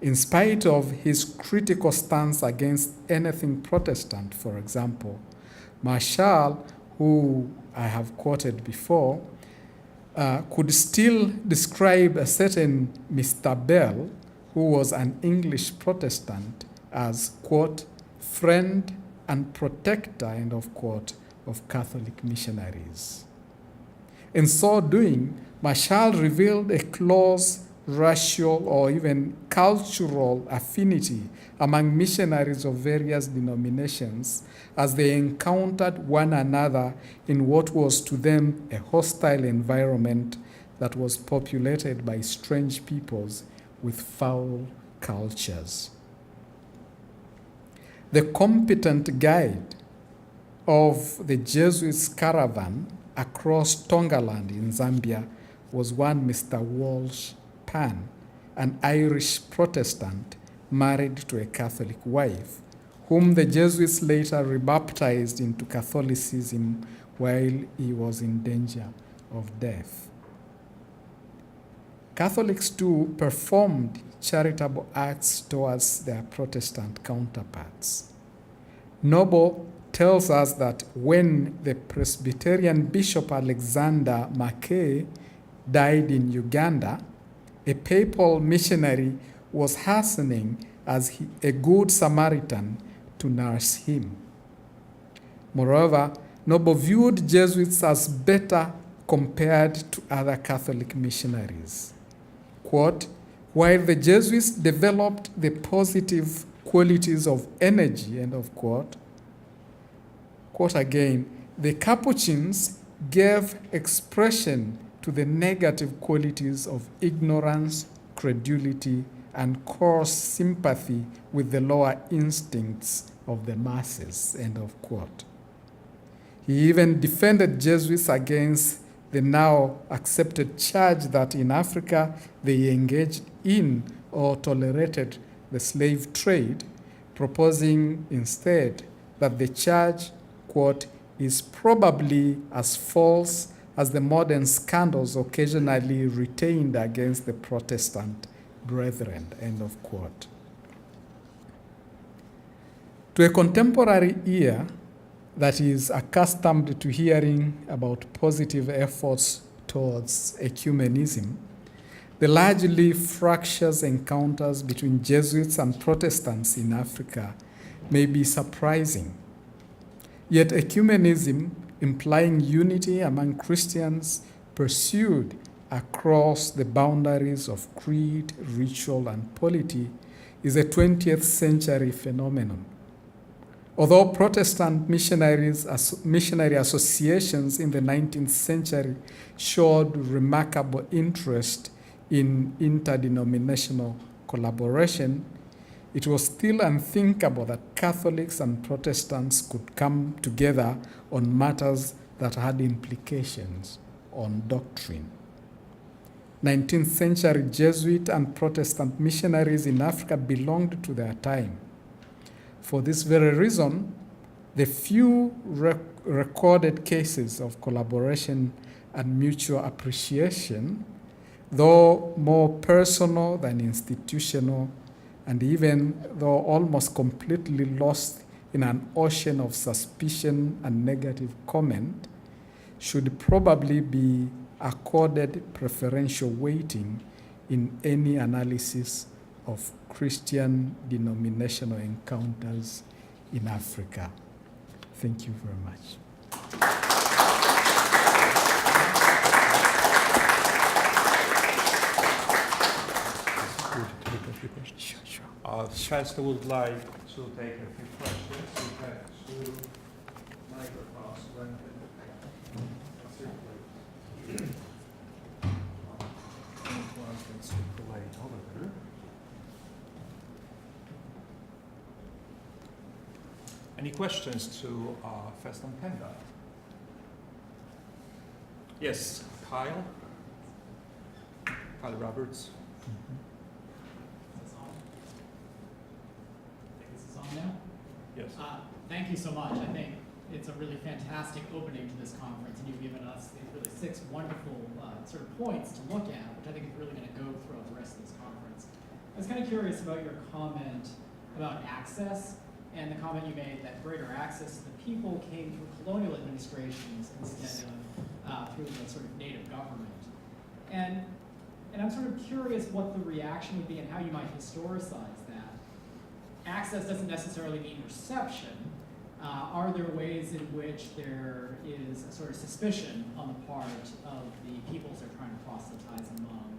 In spite of his critical stance against anything Protestant, for example, Marshall, who I have quoted before, could still describe a certain Mr. Bell, who was an English Protestant, as, quote, friend and protector, end of quote, of Catholic missionaries. In so doing, Marshall revealed a close racial or even cultural affinity among missionaries of various denominations as they encountered one another in what was to them a hostile environment that was populated by strange peoples with foul cultures. The competent guide of the Jesuits' caravan across Tongaland in Zambia was one Mr. Walsh Pan, an Irish Protestant married to a Catholic wife, whom the Jesuits later rebaptized into Catholicism while he was in danger of death. Catholics too performed charitable acts towards their Protestant counterparts. Noble tells us that when the Presbyterian Bishop Alexander Mackay died in Uganda, a papal missionary was hastening as a good Samaritan to nurse him. Moreover, Noble viewed Jesuits as better compared to other Catholic missionaries. Quote, while the Jesuits developed the positive qualities of energy, end of quote, quote again, the Capuchins gave expression to the negative qualities of ignorance, credulity, and coarse sympathy with the lower instincts of the masses, end of quote. He even defended Jesuits against the now accepted charge that in Africa they engaged in or tolerated the slave trade, proposing instead that the charge, quote, is probably as false as the modern scandals occasionally retained against the Protestant brethren, end of quote. To a contemporary ear that is accustomed to hearing about positive efforts towards ecumenism, the largely fractious encounters between Jesuits and Protestants in Africa may be surprising. Yet ecumenism, implying unity among Christians pursued across the boundaries of creed, ritual, and polity, is a 20th century phenomenon. Although Protestant missionary associations in the 19th century showed remarkable interest in interdenominational collaboration, it was still unthinkable that Catholics and Protestants could come together on matters that had implications on doctrine. 19th century Jesuit and Protestant missionaries in Africa belonged to their time. For this very reason, the few recorded cases of collaboration and mutual appreciation, though more personal than institutional, and even though almost completely lost in an ocean of suspicion and negative comment, should probably be accorded preferential weighting in any analysis of Christian denominational encounters in Africa. Thank you very much. Sure. Festo would like to take a few questions. We have two microphones. One can circulate over there. Any questions to Festo and Mkenda? Yes, Kyle Roberts. Now? Yes. Thank you so much. I think it's a really fantastic opening to this conference, and you've given us these really 6 wonderful sort of points to look at, which I think is really going to go throughout the rest of this conference. I was kind of curious about your comment about access, and the comment you made that greater access to the people came through colonial administrations instead of through the sort of native government. And I'm sort of curious what the reaction would be and how you might historicize that. Access doesn't necessarily mean reception. Are there ways in which there is a sort of suspicion on the part of the peoples they're trying to proselytize among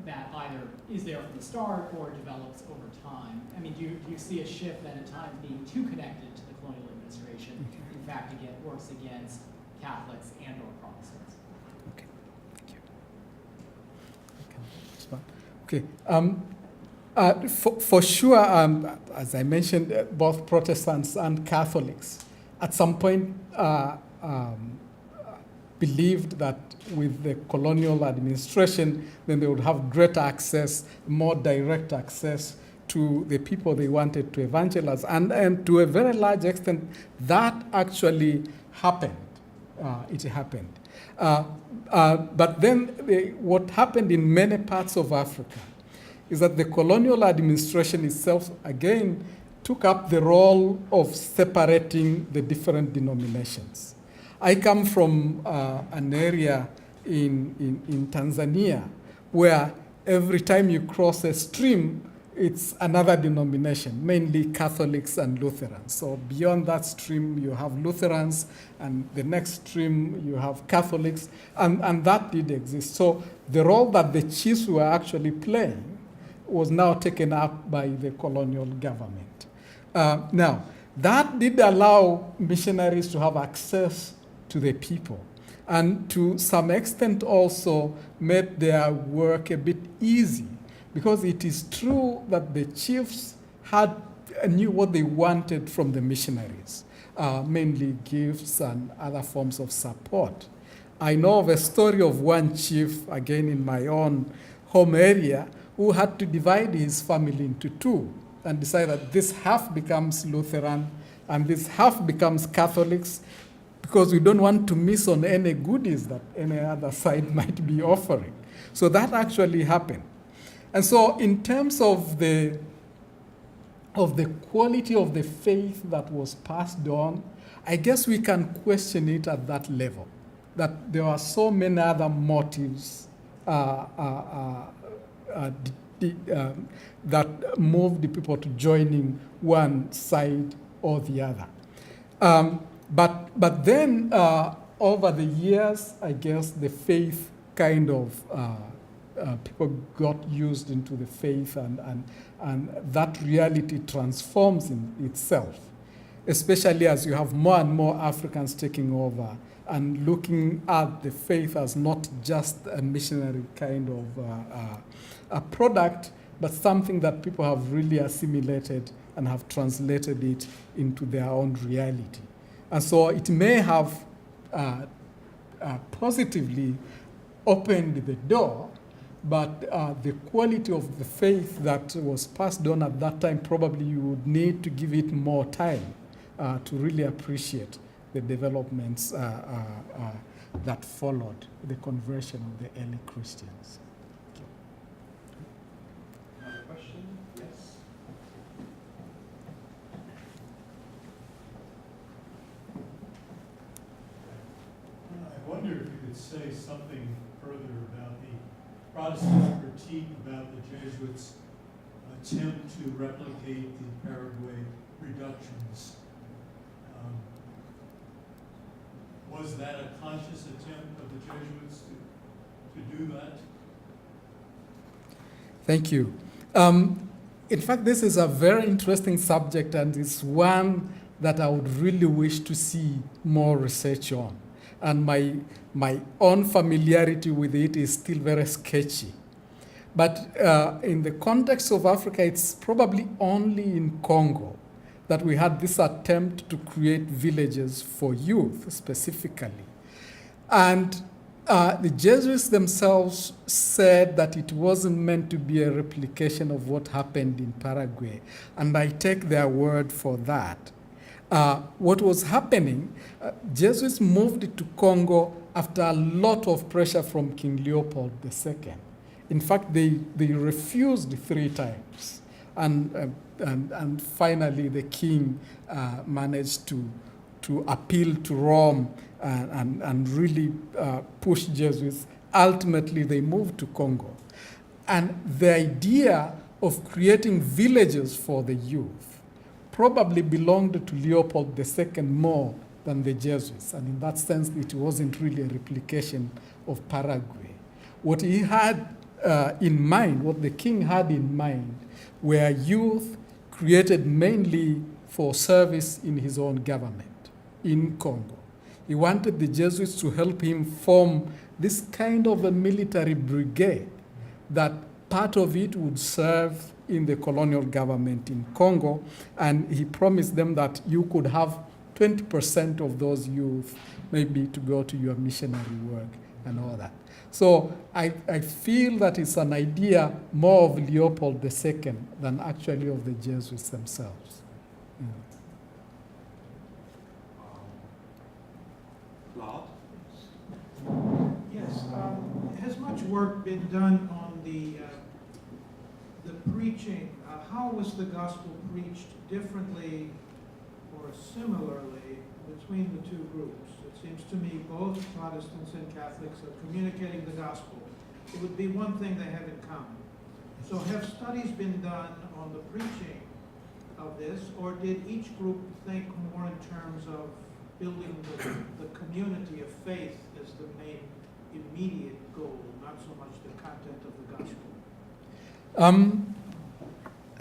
that either is there from the start or develops over time? I mean, do you see a shift then at times being too connected to the colonial administration, in fact, works against Catholics and or Protestants? Okay, thank you. Okay. For sure, as I mentioned, both Protestants and Catholics at some point believed that with the colonial administration, then they would have greater access, more direct access to the people they wanted to evangelize. And to a very large extent, that actually happened. It happened. But then what happened in many parts of Africa is that the colonial administration itself, again, took up the role of separating the different denominations. I come from an area in Tanzania where every time you cross a stream, it's another denomination, mainly Catholics and Lutherans. So beyond that stream, you have Lutherans, and the next stream, you have Catholics, and that did exist. So the role that the chiefs were actually playing was now taken up by the colonial government. Now, that did allow missionaries to have access to the people, and to some extent also made their work a bit easy, because it is true that the chiefs knew what they wanted from the missionaries, mainly gifts and other forms of support. I know of a story of one chief, again in my own home area, who had to divide his family into two and decide that this half becomes Lutheran and this half becomes Catholics, because we don't want to miss on any goodies that any other side might be offering. So that actually happened. And so in terms of the quality of the faith that was passed on, I guess we can question it at that level, that there are so many other motives that moved the people to joining one side or the other. But then over the years, I guess the faith kind of people got used into the faith, and that reality transforms in itself, especially as you have more and more Africans taking over and looking at the faith as not just a missionary kind of a product, but something that people have really assimilated and have translated it into their own reality. And so it may have positively opened the door, but the quality of the faith that was passed on at that time, probably you would need to give it more time to really appreciate the developments that followed the conversion of the early Christians. Another question? Yes. I wonder if you could say something further about the Protestant critique about the Jesuits' attempt to replicate the Paraguay reductions. Was that a conscious attempt of the Jesuits to do that? Thank you. In fact, this is a very interesting subject, and it's one that I would really wish to see more research on. And my own familiarity with it is still very sketchy. But in the context of Africa, it's probably only in Congo that we had this attempt to create villages for youth specifically. And the Jesuits themselves said that it wasn't meant to be a replication of what happened in Paraguay, and I take their word for that. What was happening, Jesuits moved to Congo after a lot of pressure from King Leopold II. In fact, they refused 3 times. And finally, the king managed to appeal to Rome and really push Jesuits. Ultimately, they moved to Congo. And the idea of creating villages for the youth probably belonged to Leopold II more than the Jesuits. And in that sense, it wasn't really a replication of Paraguay. What he had in mind, what the king had in mind, were youth created mainly for service in his own government in Congo. He wanted the Jesuits to help him form this kind of a military brigade that part of it would serve in the colonial government in Congo, and he promised them that you could have 20% of those youth maybe to go to your missionary work and all that. So I feel that it's an idea more of Leopold II than actually of the Jesuits themselves. Yeah. Claude? Yes, has much work been done on the preaching? How was the gospel preached differently or similarly between the two groups? It seems to me both Protestants and Catholics are communicating the gospel. It would be one thing they have in common. So have studies been done on the preaching of this, or did each group think more in terms of building the community of faith as the main immediate goal, not so much the content of the gospel?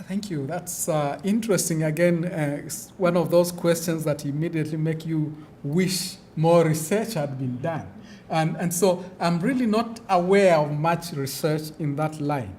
Thank you. That's interesting. Again, it's one of those questions that immediately make you wish more research had been done. And so I'm really not aware of much research in that line.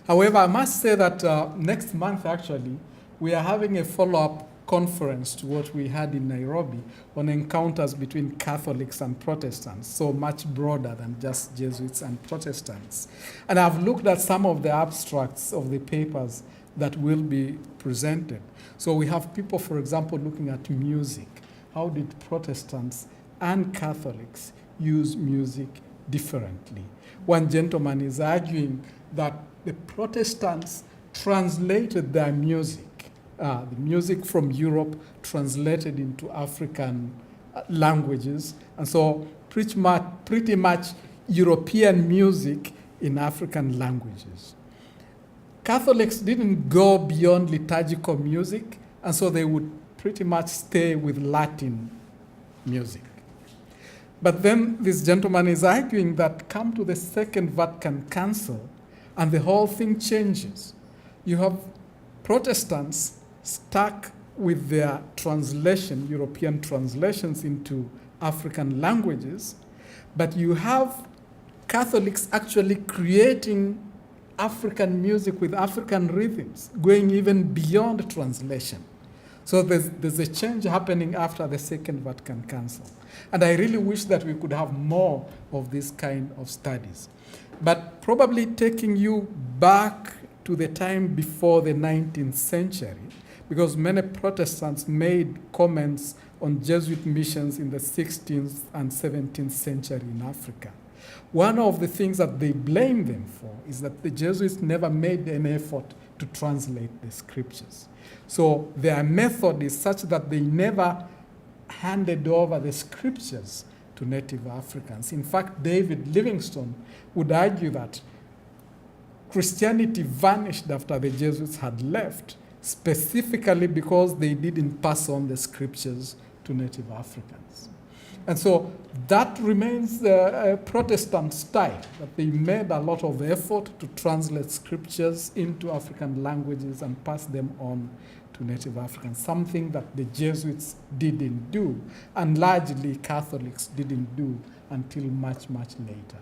However, I must say that next month, actually, we are having a follow-up conference to what we had in Nairobi on encounters between Catholics and Protestants, so much broader than just Jesuits and Protestants. And I've looked at some of the abstracts of the papers that will be presented. So we have people, for example, looking at music. How did Protestants and Catholics use music differently? One gentleman is arguing that the Protestants translated their music, the music from Europe translated into African languages, and so pretty much European music in African languages. Catholics didn't go beyond liturgical music, and so they would pretty much stay with Latin music. But then this gentleman is arguing that come to the Second Vatican Council, and the whole thing changes. You have Protestants stuck with their translation, European translations into African languages, but you have Catholics actually creating African music with African rhythms, going even beyond translation. So there's a change happening after the Second Vatican Council. And I really wish that we could have more of this kind of studies. But probably taking you back to the time before the 19th century, because many Protestants made comments on Jesuit missions in the 16th and 17th century in Africa. One of the things that they blame them for is that the Jesuits never made an effort to translate the scriptures. So their method is such that they never handed over the scriptures to native Africans. In fact, David Livingstone would argue that Christianity vanished after the Jesuits had left, specifically because they didn't pass on the scriptures to native Africans. And so that remains a Protestant style, that they made a lot of effort to translate scriptures into African languages and pass them on to native Africans, something that the Jesuits didn't do, and largely Catholics didn't do until much, much later.